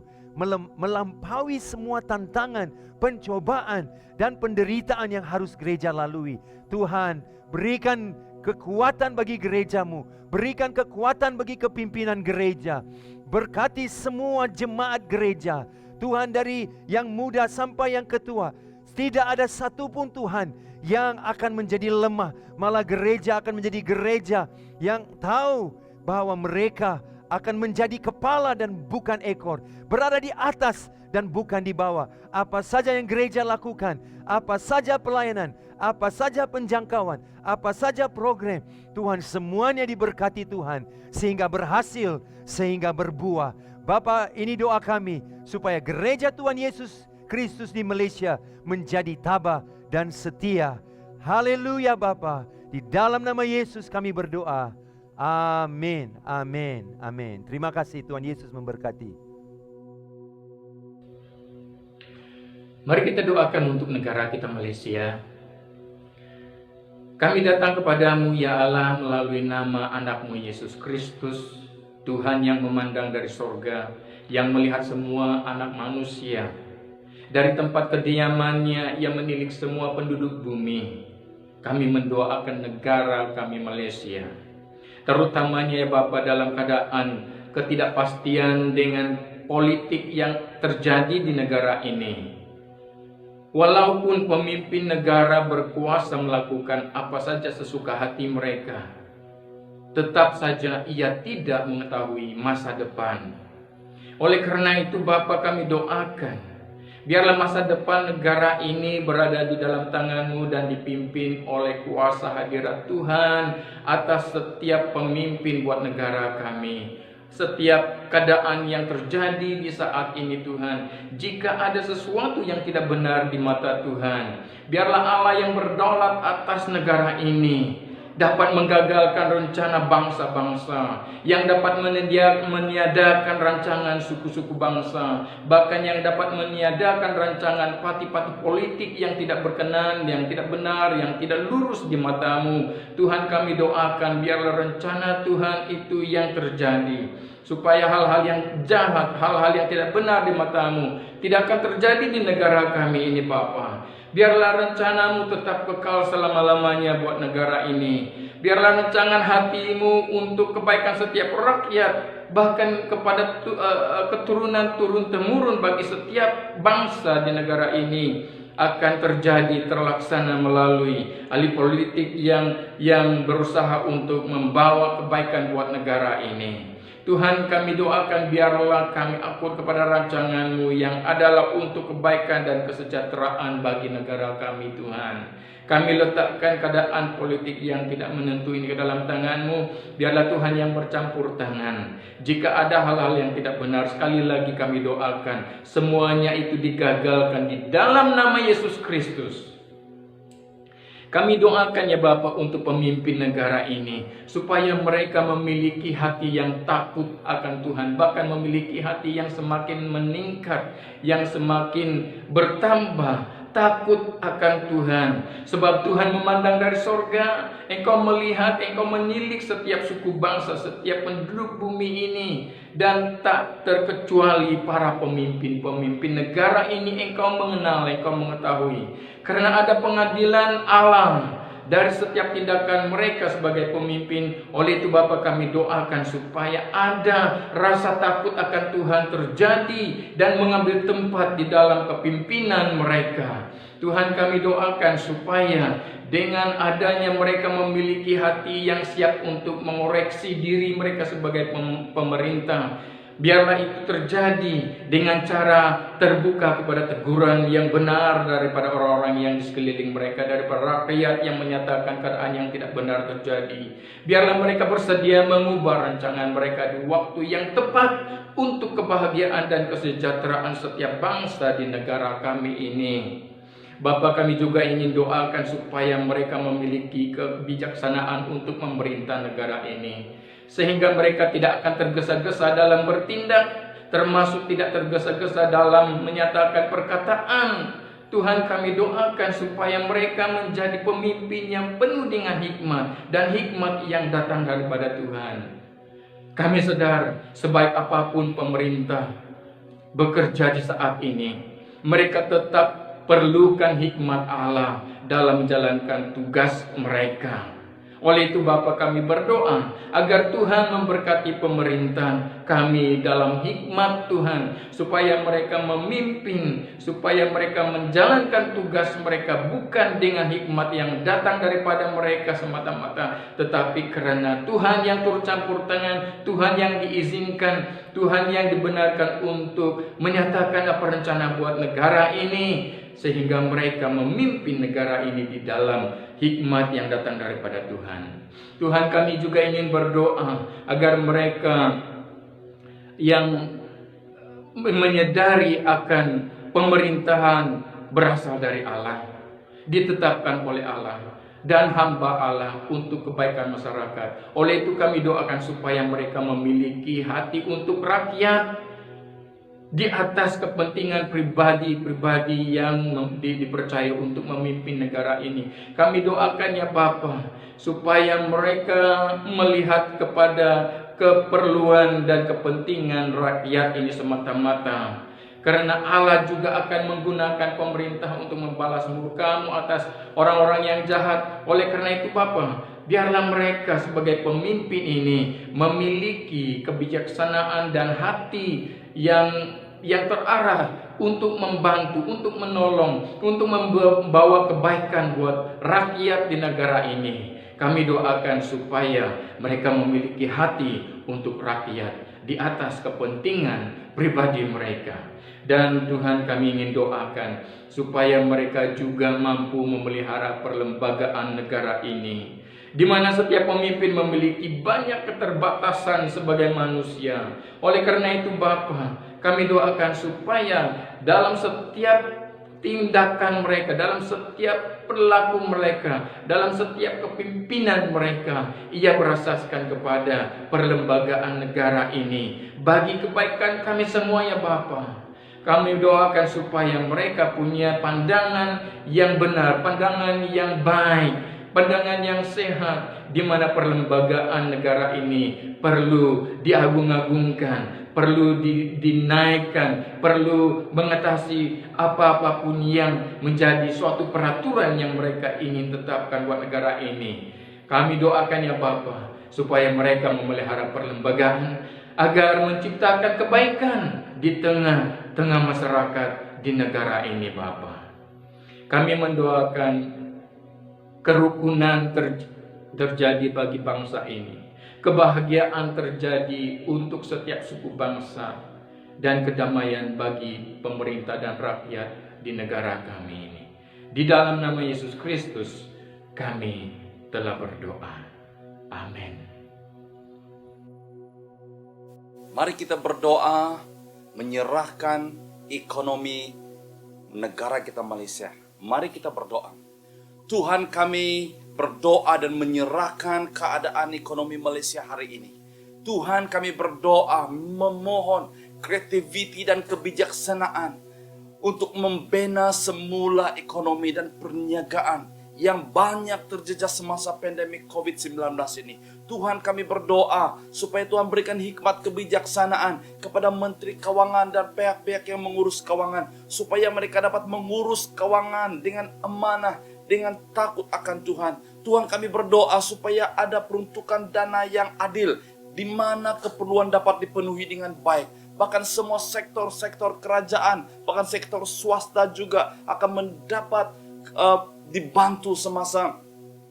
melampaui semua tantangan, pencobaan dan penderitaan yang harus gereja lalui. Tuhan, berikan kekuatan bagi gereja-Mu, berikan kekuatan bagi kepimpinan gereja, berkati semua jemaat gereja. Tuhan, dari yang muda sampai yang ketua, tidak ada satupun Tuhan yang akan menjadi lemah, malah gereja akan menjadi gereja yang tahu bahwa mereka akan menjadi kepala dan bukan ekor, berada di atas dan bukan di bawah. Apa saja yang gereja lakukan, apa saja pelayanan, apa saja penjangkauan, apa saja program, Tuhan, semuanya diberkati Tuhan, sehingga berhasil, sehingga berbuah. Bapa, ini doa kami supaya gereja Tuhan Yesus Kristus di Malaysia menjadi tabah dan setia. Haleluya Bapa, di dalam nama Yesus kami berdoa. Amin, amin, amin. Terima kasih, Tuhan Yesus memberkati. Mari kita doakan untuk negara kita Malaysia. Kami datang kepadamu ya Allah melalui nama anak-Mu Yesus Kristus, Tuhan yang memandang dari sorga, yang melihat semua anak manusia. Dari tempat kediamannya yang menilik semua penduduk bumi. Kami mendoakan negara kami Malaysia, terutamanya ya Bapa dalam keadaan ketidakpastian dengan politik yang terjadi di negara ini. Walaupun pemimpin negara berkuasa melakukan apa saja sesuka hati mereka, tetap saja ia tidak mengetahui masa depan. Oleh karena itu Bapa, kami doakan, biarlah masa depan negara ini berada di dalam tangan-Mu dan dipimpin oleh kuasa hadirat Tuhan atas setiap pemimpin buat negara kami. Setiap keadaan yang terjadi di saat ini Tuhan, jika ada sesuatu yang tidak benar di mata Tuhan, biarlah Allah yang berdaulat atas negara ini dapat menggagalkan rencana bangsa-bangsa, yang dapat meniadakan rancangan suku-suku bangsa, bahkan yang dapat meniadakan rancangan parti-parti politik yang tidak berkenan, yang tidak benar, yang tidak lurus di mata-Mu. Tuhan, kami doakan biarlah rencana Tuhan itu yang terjadi, supaya hal-hal yang jahat, hal-hal yang tidak benar di mata-Mu tidak akan terjadi di negara kami ini Bapa. Biarlah rencana-Mu tetap kekal selama-lamanya buat negara ini. Biarlah rancangan hati-Mu untuk kebaikan setiap rakyat, bahkan kepada keturunan turun-temurun bagi setiap bangsa di negara ini, akan terjadi terlaksana melalui ahli politik yang berusaha untuk membawa kebaikan buat negara ini. Tuhan, kami doakan biarlah kami akur kepada rancangan-Mu yang adalah untuk kebaikan dan kesejahteraan bagi negara kami Tuhan. Kami letakkan keadaan politik yang tidak menentu ini ke dalam tangan-Mu. Biarlah Tuhan yang bercampur tangan. Jika ada hal-hal yang tidak benar, sekali lagi kami doakan semuanya itu digagalkan di dalam nama Yesus Kristus. Kami doakan ya Bapa untuk pemimpin negara ini, supaya mereka memiliki hati yang takut akan Tuhan, bahkan memiliki hati yang semakin meningkat, yang semakin bertambah takut akan Tuhan. Sebab Tuhan memandang dari sorga, Engkau melihat, Engkau menilik setiap suku bangsa, setiap penduduk bumi ini, dan tak terkecuali para pemimpin-pemimpin negara ini Engkau mengenal, Engkau mengetahui. Karena ada pengadilan Allah dari setiap tindakan mereka sebagai pemimpin. Oleh itu Bapa, kami doakan supaya ada rasa takut akan Tuhan terjadi dan mengambil tempat di dalam kepimpinan mereka. Tuhan, kami doakan supaya dengan adanya mereka memiliki hati yang siap untuk mengoreksi diri mereka sebagai pemerintah, biarlah itu terjadi dengan cara terbuka kepada teguran yang benar daripada orang-orang yang di sekeliling mereka, daripada rakyat yang menyatakan keadaan yang tidak benar terjadi. Biarlah mereka bersedia mengubah rancangan mereka di waktu yang tepat untuk kebahagiaan dan kesejahteraan setiap bangsa di negara kami ini. Bapa, kami juga ingin doakan supaya mereka memiliki kebijaksanaan untuk memerintah negara ini, sehingga mereka tidak akan tergesa-gesa dalam bertindak, termasuk tidak tergesa-gesa dalam menyatakan perkataan. Tuhan, kami doakan supaya mereka menjadi pemimpin yang penuh dengan hikmat, dan hikmat yang datang daripada Tuhan. Kami sadar sebaik apapun pemerintah bekerja di saat ini, mereka tetap perlukan hikmat Allah dalam menjalankan tugas mereka. Oleh itu Bapa, kami berdoa agar Tuhan memberkati pemerintahan kami dalam hikmat Tuhan, supaya mereka memimpin, supaya mereka menjalankan tugas mereka bukan dengan hikmat yang datang daripada mereka semata-mata, tetapi karena Tuhan yang turut campur tangan, Tuhan yang diizinkan, Tuhan yang dibenarkan untuk menyatakan apa rencana buat negara ini, sehingga mereka memimpin negara ini di dalam hikmat yang datang daripada Tuhan. Tuhan, kami juga ingin berdoa agar mereka yang menyadari akan pemerintahan berasal dari Allah, ditetapkan oleh Allah dan hamba Allah untuk kebaikan masyarakat. Oleh itu kami doakan supaya mereka memiliki hati untuk rakyat, di atas kepentingan pribadi-pribadi yang dipercaya untuk memimpin negara ini. Kami doakan ya Bapa, supaya mereka melihat kepada keperluan dan kepentingan rakyat ini semata-mata. Karena Allah juga akan menggunakan pemerintah untuk membalas murka-Mu atas orang-orang yang jahat. Oleh karena itu Bapa, biarlah mereka sebagai pemimpin ini memiliki kebijaksanaan dan hati yang terarah untuk membantu, untuk menolong, untuk membawa kebaikan buat rakyat di negara ini. Kami doakan supaya mereka memiliki hati untuk rakyat di atas kepentingan pribadi mereka. Dan Tuhan, kami ingin doakan supaya mereka juga mampu memelihara perlembagaan negara ini, di mana setiap pemimpin memiliki banyak keterbatasan sebagai manusia. Oleh karena itu Bapa, kami doakan supaya dalam setiap tindakan mereka, dalam setiap perilaku mereka, dalam setiap kepimpinan mereka, ia berasaskan kepada perlembagaan negara ini bagi kebaikan kami semua ya Bapa. Kami doakan supaya mereka punya pandangan yang benar, pandangan yang baik, pandangan yang sehat, di mana perlembagaan negara ini perlu diagung-agungkan, perlu dinaikkan, perlu mengatasi apapun yang menjadi suatu peraturan yang mereka ingin tetapkan buat negara ini. Kami doakan ya Bapa, supaya mereka memelihara perlembagaan agar menciptakan kebaikan di tengah-tengah masyarakat di negara ini Bapa. Kami mendoakan kerukunan terjadi bagi bangsa ini, kebahagiaan terjadi untuk setiap suku bangsa, dan kedamaian bagi pemerintah dan rakyat di negara kami ini. Di dalam nama Yesus Kristus kami telah berdoa. Amin. Mari kita berdoa menyerahkan ekonomi negara kita Malaysia. Mari kita berdoa. Tuhan, kami berdoa dan menyerahkan keadaan ekonomi Malaysia hari ini. Tuhan, kami berdoa memohon kreativiti dan kebijaksanaan untuk membina semula ekonomi dan perniagaan yang banyak terjejas semasa pandemi COVID-19 ini. Tuhan, kami berdoa supaya Tuhan berikan hikmat kebijaksanaan kepada Menteri Keuangan dan pihak-pihak yang mengurus keuangan, supaya mereka dapat mengurus keuangan dengan amanah, dengan takut akan Tuhan. Tuhan, kami berdoa supaya ada peruntukan dana yang adil, di mana keperluan dapat dipenuhi dengan baik. Bahkan semua sektor-sektor kerajaan, bahkan sektor swasta juga akan mendapat dibantu semasa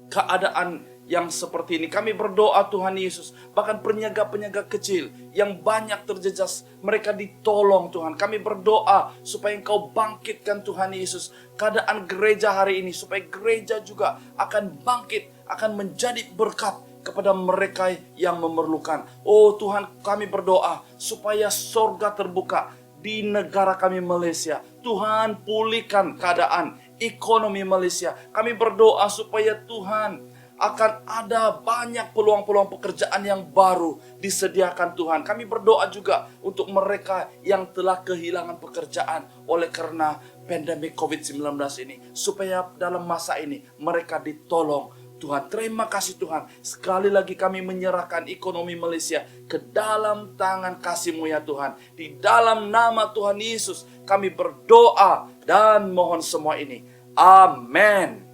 keadaan yang seperti ini. Kami berdoa Tuhan Yesus, bahkan peniaga-peniaga kecil yang banyak terjejas, mereka ditolong Tuhan. Kami berdoa supaya Engkau bangkitkan Tuhan Yesus keadaan gereja hari ini, supaya gereja juga akan bangkit, akan menjadi berkat kepada mereka yang memerlukan. Oh Tuhan, kami berdoa supaya surga terbuka di negara kami Malaysia. Tuhan, pulihkan keadaan ekonomi Malaysia. Kami berdoa supaya Tuhan akan ada banyak peluang-peluang pekerjaan yang baru disediakan Tuhan. Kami berdoa juga untuk mereka yang telah kehilangan pekerjaan oleh karena pandemi COVID-19 ini, supaya dalam masa ini mereka ditolong. Tuhan, terima kasih Tuhan. Sekali lagi kami menyerahkan ekonomi Malaysia ke dalam tangan kasih-Mu ya Tuhan. Di dalam nama Tuhan Yesus kami berdoa dan mohon semua ini. Amin.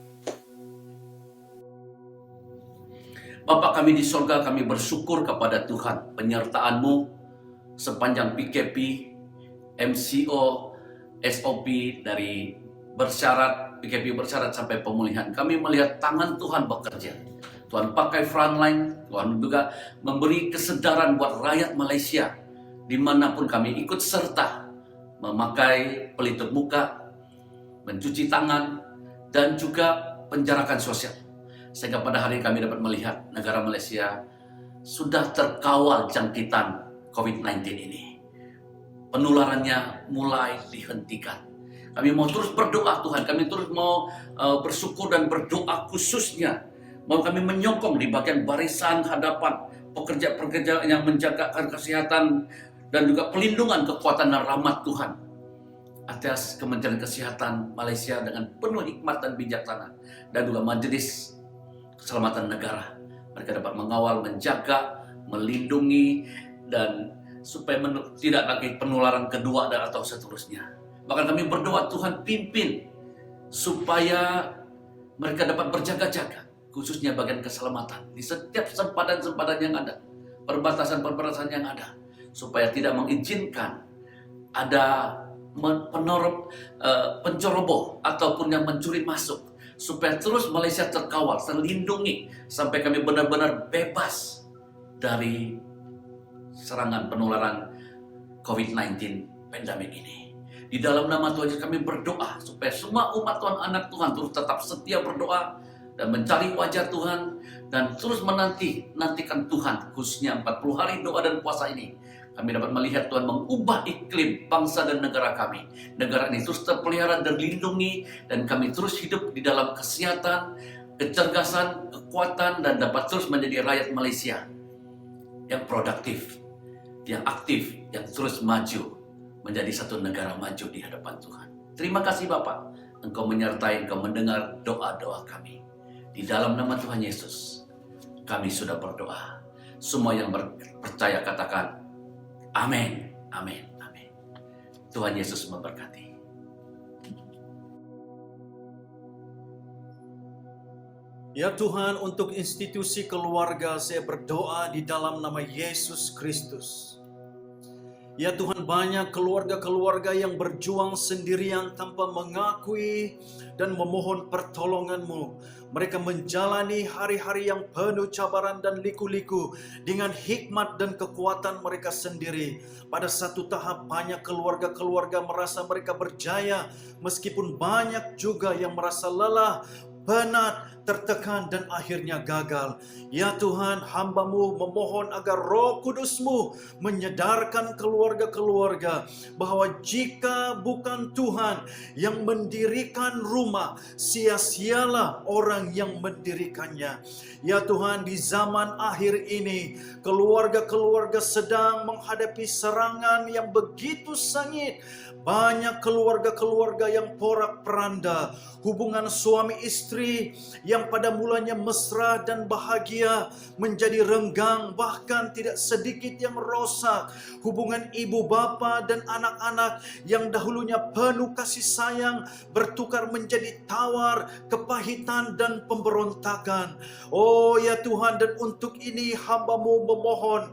Bapa kami di sorga, kami bersyukur kepada Tuhan penyertaan-Mu sepanjang PKP, MCO, SOP dari PKP bersyarat sampai pemulihan. Kami melihat tangan Tuhan bekerja. Tuhan pakai frontline, Tuhan juga memberi kesedaran buat rakyat Malaysia dimanapun kami ikut serta memakai pelitup muka, mencuci tangan, dan juga penjarakan sosial. Sehingga pada hari ini kami dapat melihat negara Malaysia sudah terkawal jangkitan COVID-19 ini. Penularannya mulai dihentikan. Kami mau terus berdoa Tuhan, kami terus mau bersyukur dan berdoa khususnya. Mau kami menyokong di bagian barisan hadapan pekerja-pekerja yang menjaga kesehatan dan juga pelindungan kekuatan dan rahmat Tuhan atas Kementerian Kesehatan Malaysia dengan penuh hikmat dan bijaksana, dan juga Majelis Keselamatan Negara. Mereka dapat mengawal, menjaga, melindungi, dan supaya tidak lagi penularan kedua dan atau seterusnya. Bahkan kami berdoa Tuhan pimpin supaya mereka dapat berjaga-jaga khususnya bagian keselamatan di setiap sempadan-sempadan yang ada, perbatasan-perbatasan yang ada, supaya tidak mengizinkan ada penceroboh ataupun yang mencuri masuk, supaya terus Malaysia terkawal, terlindungi sampai kami benar-benar bebas dari serangan penularan COVID-19 pandemi ini. Di dalam nama Tuhan Yesus kami berdoa supaya semua umat Tuhan, anak Tuhan terus tetap setia berdoa dan mencari wajah Tuhan dan terus nantikan Tuhan, khususnya 40 hari doa dan puasa ini. Kami dapat melihat Tuhan mengubah iklim bangsa dan negara kami. Negara ini terus terpelihara dan dilindungi, dan kami terus hidup di dalam kesehatan, kecerdasan, kekuatan, dan dapat terus menjadi rakyat Malaysia yang produktif, yang aktif, yang terus maju menjadi satu negara maju di hadapan Tuhan. Terima kasih Bapak, Engkau menyertai, Engkau mendengar doa-doa kami. Di dalam nama Tuhan Yesus, kami sudah berdoa. Semua yang percaya katakan, amin, amin, amin. Tuhan Yesus memberkati. Ya Tuhan, untuk institusi keluarga saya berdoa di dalam nama Yesus Kristus. Ya Tuhan, banyak keluarga-keluarga yang berjuang sendirian tanpa mengakui dan memohon pertolongan-Mu. Mereka menjalani hari-hari yang penuh cabaran dan liku-liku dengan hikmat dan kekuatan mereka sendiri. Pada satu tahap banyak keluarga-keluarga merasa mereka berjaya, meskipun banyak juga yang merasa lelah, penat, tertekan, dan akhirnya gagal. Ya Tuhan, hamba-Mu memohon agar Roh Kudus-Mu menyadarkan keluarga-keluarga bahwa jika bukan Tuhan yang mendirikan rumah, sia-sialah orang yang mendirikannya. Ya Tuhan, di zaman akhir ini, keluarga-keluarga sedang menghadapi serangan yang begitu sengit. Banyak keluarga-keluarga yang porak-peranda, hubungan suami istri yang pada mulanya mesra dan bahagia menjadi renggang, bahkan tidak sedikit yang rosak. Hubungan ibu bapa dan anak-anak yang dahulunya penuh kasih sayang bertukar menjadi tawar, kepahitan, dan pemberontakan. Oh ya Tuhan, dan untuk ini hamba-Mu memohon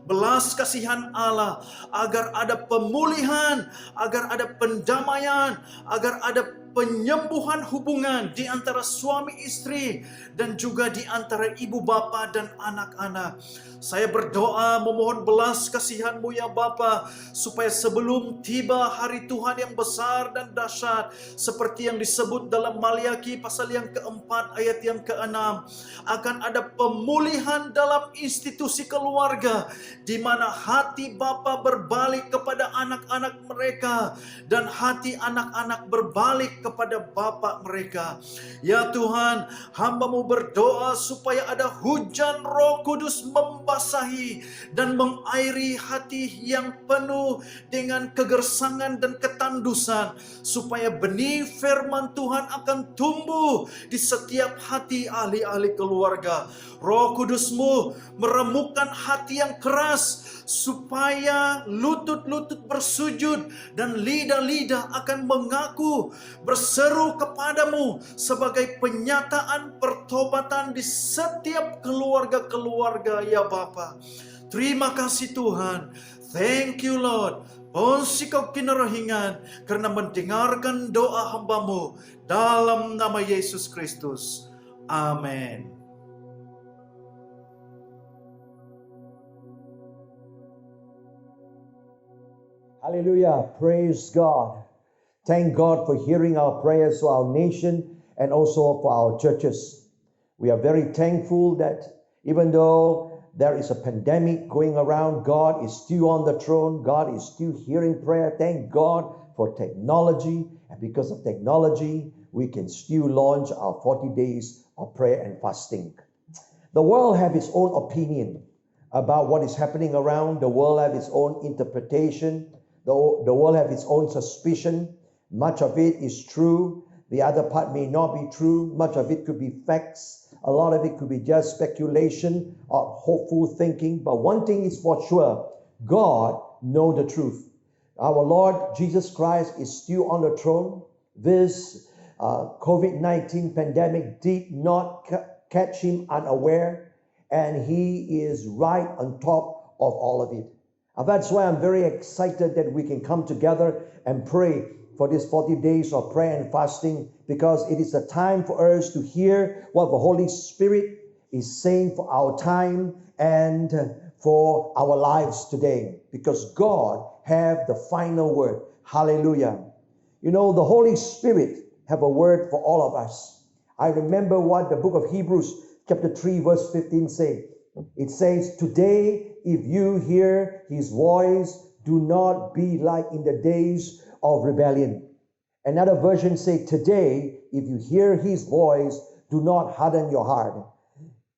belas kasihan Allah, agar ada pemulihan, agar ada pendamaian, agar ada penyembuhan hubungan di antara suami istri dan juga di antara ibu bapa dan anak-anak. Saya berdoa memohon belas kasihan-Mu ya Bapa, supaya sebelum tiba hari Tuhan yang besar dan dahsyat, seperti yang disebut dalam Maliaki pasal yang keempat ayat yang keenam, akan ada pemulihan dalam institusi keluarga, di mana hati Bapa berbalik kepada anak-anak mereka dan hati anak-anak berbalik kepada Bapa mereka. Ya Tuhan, hamba-Mu berdoa supaya ada hujan Roh Kudus membasahi dan mengairi hati yang penuh dengan kegersangan dan ketandusan, supaya benih firman Tuhan akan tumbuh di setiap hati ahli-ahli keluarga. Roh Kudus-Mu meremukkan hati yang keras, supaya lutut-lutut bersujud dan lidah-lidah akan mengaku, berseru kepadamu sebagai penyataan pertobatan di setiap keluarga-keluarga ya Bapa. Terima kasih Tuhan. Thank you Lord. Ponsi Kau kinarahingan karena mendengarkan doa hamba-Mu dalam nama Yesus Kristus. Amin. Hallelujah. Praise God. Thank God for hearing our prayers for our nation and also for our churches. We are very thankful that even though there is a pandemic going around, God is still on the throne. God is still hearing prayer. Thank God for technology. And because of technology, we can still launch our 40 days of prayer and fasting. The world has its own opinion about what is happening around. The world has its own interpretation. The world has its own suspicion. Much of it is true. The other part may not be true. Much of it could be facts. A lot of it could be just speculation or hopeful thinking. But one thing is for sure, God knows the truth. Our Lord Jesus Christ is still on the throne. This COVID-19 pandemic did not catch him unaware, and he is right on top of all of it. That's why I'm very excited that we can come together and pray for these 40 days of prayer and fasting, because it is a time for us to hear what the Holy Spirit is saying for our time and for our lives today, because God have the final word. Hallelujah. You know, the Holy Spirit have a word for all of us. I remember what the book of Hebrews chapter 3 verse 15 say. It says, today if you hear his voice, do not be like in the days of rebellion. Another version say, today if you hear his voice, do not harden your heart.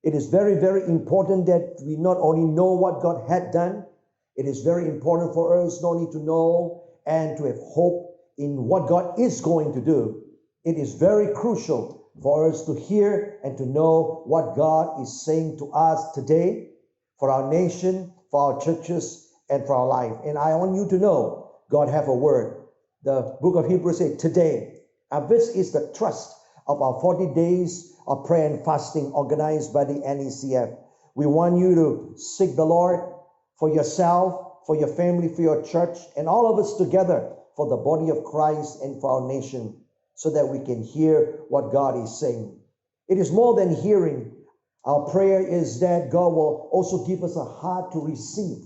It is very, very important that we not only know what God had done, it is very important for us not only to know and to have hope in what God is going to do. It is very crucial for us to hear and to know what God is saying to us today, for our nation, for our churches, and for our life. And I want you to know God have a word. The book of Hebrews says today. And this is the trust of our 40 days of prayer and fasting organized by the NECF. We want you to seek the Lord for yourself, for your family, for your church, and all of us together for the body of Christ and for our nation, so that we can hear what God is saying. It is more than hearing. Our prayer is that God will also give us a heart to receive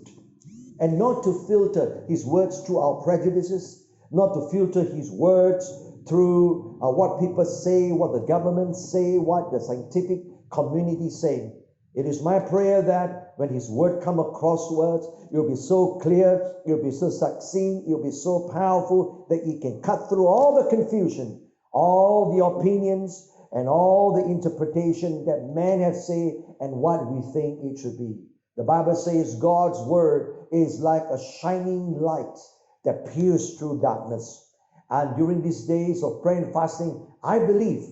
and not to filter his words through our prejudices, not to filter his words through what people say, what the government say, what the scientific community say. It is my prayer that when his word come across to us, it will be so clear, it will be so succinct, it will be so powerful that it can cut through all the confusion, all the opinions, and all the interpretation that man has said and what we think it should be. The Bible says God's word is like a shining light that pierces through darkness. And during these days of prayer and fasting, I believe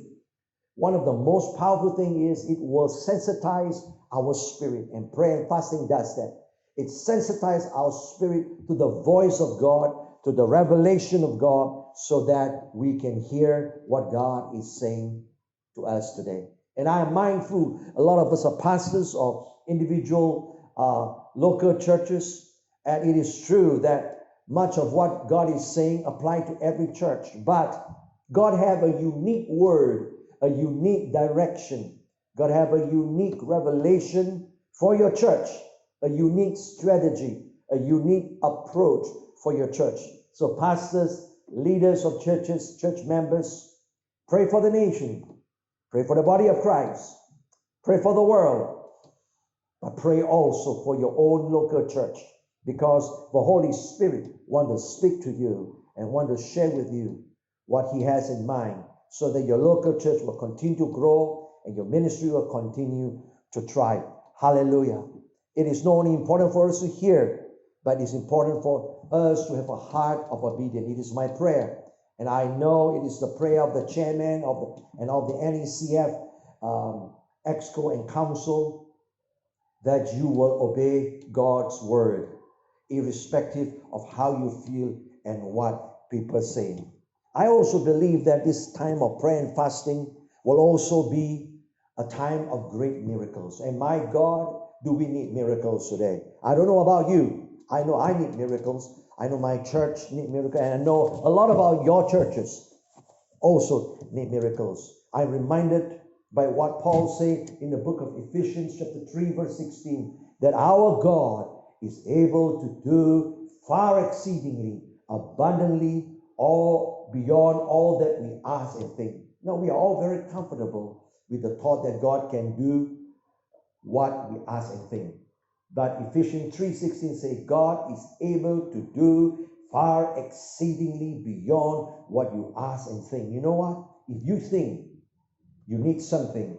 one of the most powerful things is it will sensitize our spirit. And prayer and fasting does that. It sensitizes our spirit to the voice of God, to the revelation of God, so that we can hear what God is saying to us today. And I am mindful, a lot of us are pastors of individual local churches, and it is true that much of what God is saying applies to every church. But God have a unique word, a unique direction. God have a unique revelation for your church, a unique strategy, a unique approach for your church. So pastors, leaders of churches, church members, pray for the nation, pray for the body of Christ, pray for the world, but pray also for your own local church, because the Holy Spirit wants to speak to you and wants to share with you what he has in mind, so that your local church will continue to grow and your ministry will continue to thrive. Hallelujah. It is not only important for us to hear, but it's important for us to have a heart of obedience. It is my prayer, and I know it is the prayer of the chairman of the NECF Exco and Council, that you will obey God's word, irrespective of how you feel and what people say. I also believe that this time of prayer and fasting will also be a time of great miracles. And my God, do we need miracles today? I don't know about you. I know I need miracles. I know my church need miracles. And I know a lot about your churches also need miracles. I'm reminded by what Paul said in the book of Ephesians chapter 3 verse 16, that our God is able to do far exceedingly, abundantly, all beyond all that we ask and think. Now we are all very comfortable with the thought that God can do what we ask and think. But Ephesians 3:16 says God is able to do far exceedingly beyond what you ask and think. You know what? If you think you need something,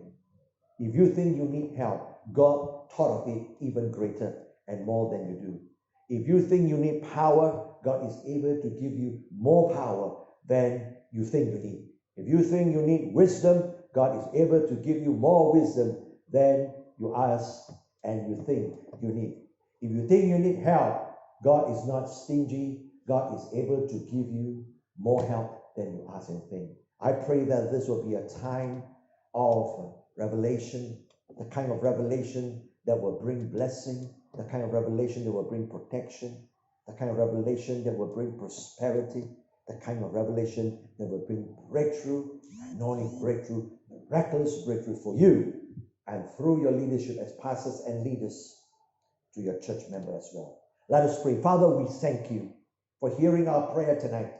if you think you need help, God thought of it even greater and more than you do. If you think you need power, God is able to give you more power than you think you need. If you think you need wisdom, God is able to give you more wisdom than you ask and you think you need. If you think you need help, God is not stingy. God is able to give you more help than you ask and think. I pray that this will be a time of revelation, the kind of revelation that will bring blessing, the kind of revelation that will bring protection, the kind of revelation that will bring prosperity, the kind of revelation that will bring breakthrough, anointing breakthrough, miraculous breakthrough for you and through your leadership as pastors and leaders to your church member as well. Let us pray. Father, we thank you for hearing our prayer tonight.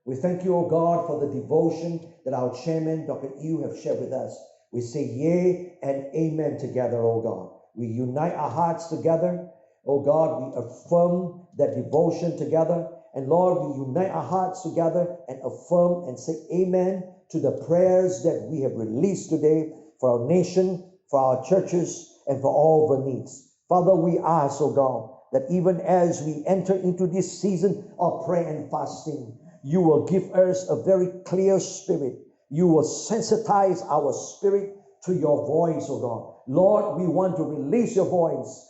We thank you, O God, for the devotion that our chairman, Dr. Yu, have shared with us. We say yea and amen together, O God. We unite our hearts together. O God, we affirm that devotion together. And Lord, we unite our hearts together and affirm and say amen to the prayers that we have released today for our nation, for our churches, and for all the needs. Father, we ask, O God, that even as we enter into this season of prayer and fasting, you will give us a very clear spirit. You will sensitize our spirit to your voice, O God. Lord, we want to release your voice.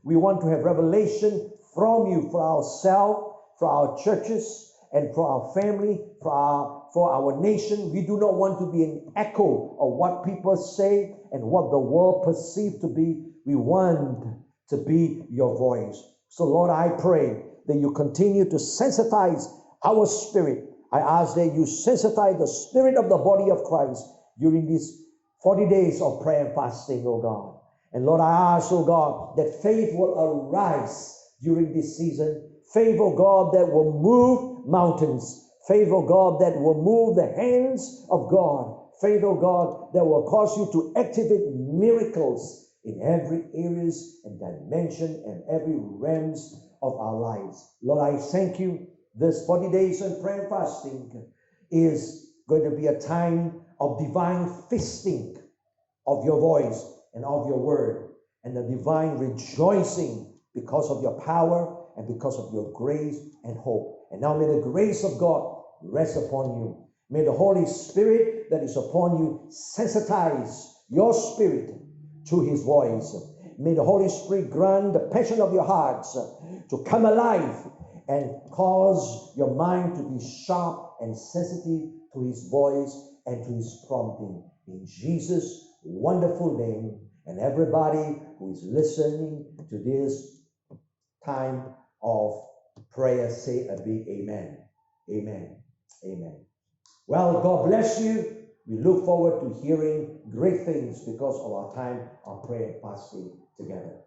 We want to have revelation from you for ourselves, for our churches, and for our family, for our nation. We do not want to be an echo of what people say and what the world perceives to be. We want to be your voice. So Lord, I pray that you continue to sensitize our spirit. I ask that you sensitize the spirit of the body of Christ during these 40 days of prayer and fasting, oh God. And Lord, I ask, oh God, that faith will arise during this season. Faith, oh God, that will move mountains. Faith, oh God, that will move the hands of God. Faith, oh God, that will cause you to activate miracles in every areas and dimension and every realms of our lives. Lord, I thank you. This 40 days of prayer and fasting is going to be a time of divine feasting of your voice and of your word, and a divine rejoicing because of your power and because of your grace and hope. And now may the grace of God rest upon you. May the Holy Spirit that is upon you sensitize your spirit to his voice. May the Holy Spirit grant the passion of your hearts to come alive and cause your mind to be sharp and sensitive to his voice and to his prompting. In Jesus' wonderful name, and everybody who is listening to this time of prayer, say a big amen. Amen. Amen. Well, God bless you. We look forward to hearing great things because of our time of prayer and fasting together.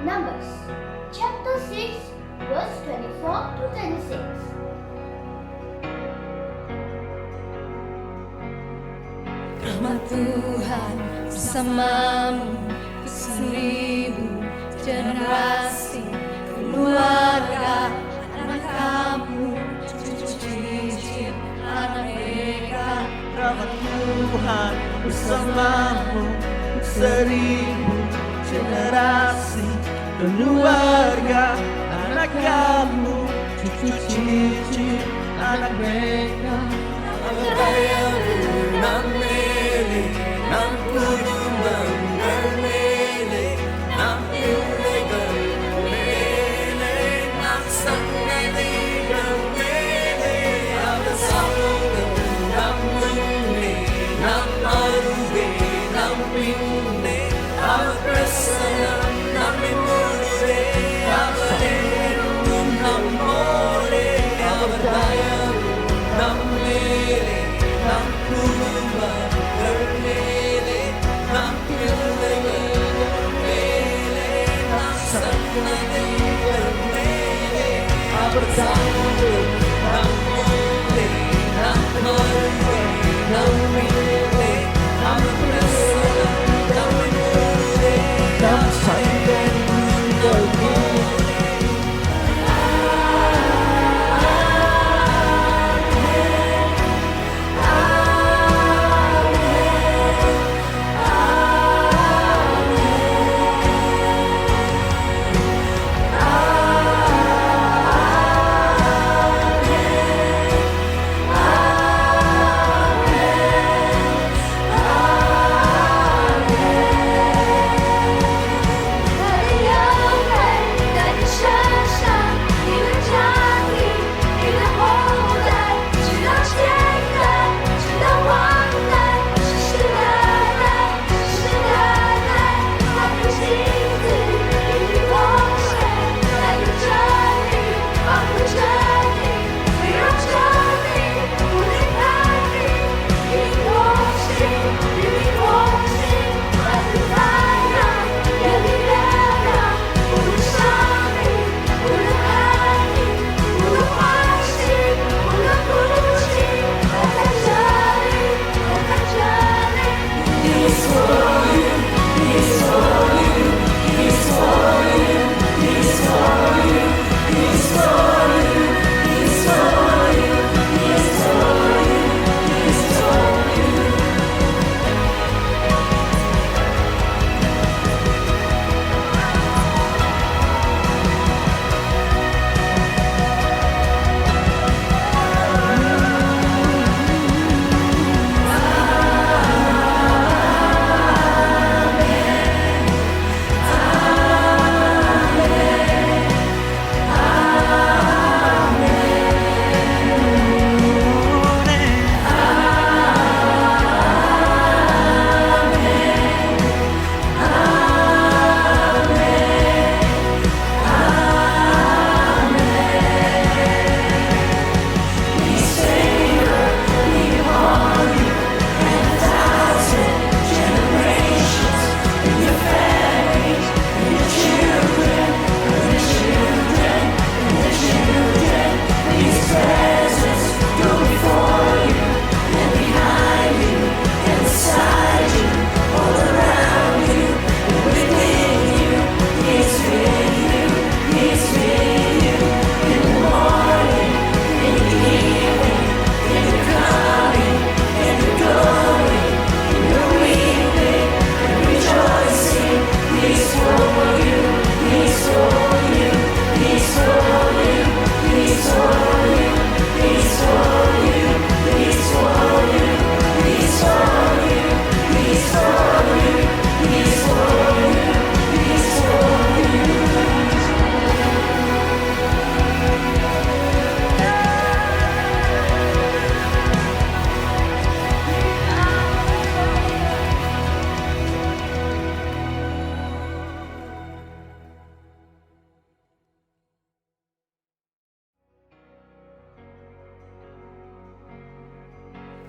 Numbers chapter 6 verse 24 to 26. Rahmat Tuhan bersamamu seribu generasi, keluarga, anak kamu, cucu cicit, anak mereka. Rahmat Tuhan bersamamu seribu generasi, keluarga, anak kamu, cucu cicit, anak mereka.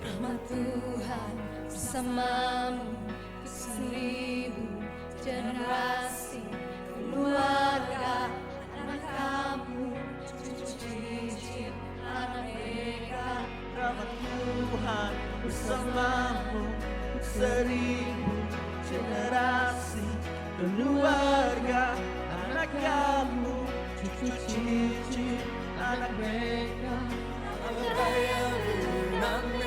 Rahmat Tuhan bersamamu seribu generasi. keluarga, anak kamu, cucu-cucu anak mereka. Rahmat Tuhan bersamamu 1000 generasi, keluarga, anak kamu, cucu-cucu anak mereka. Anak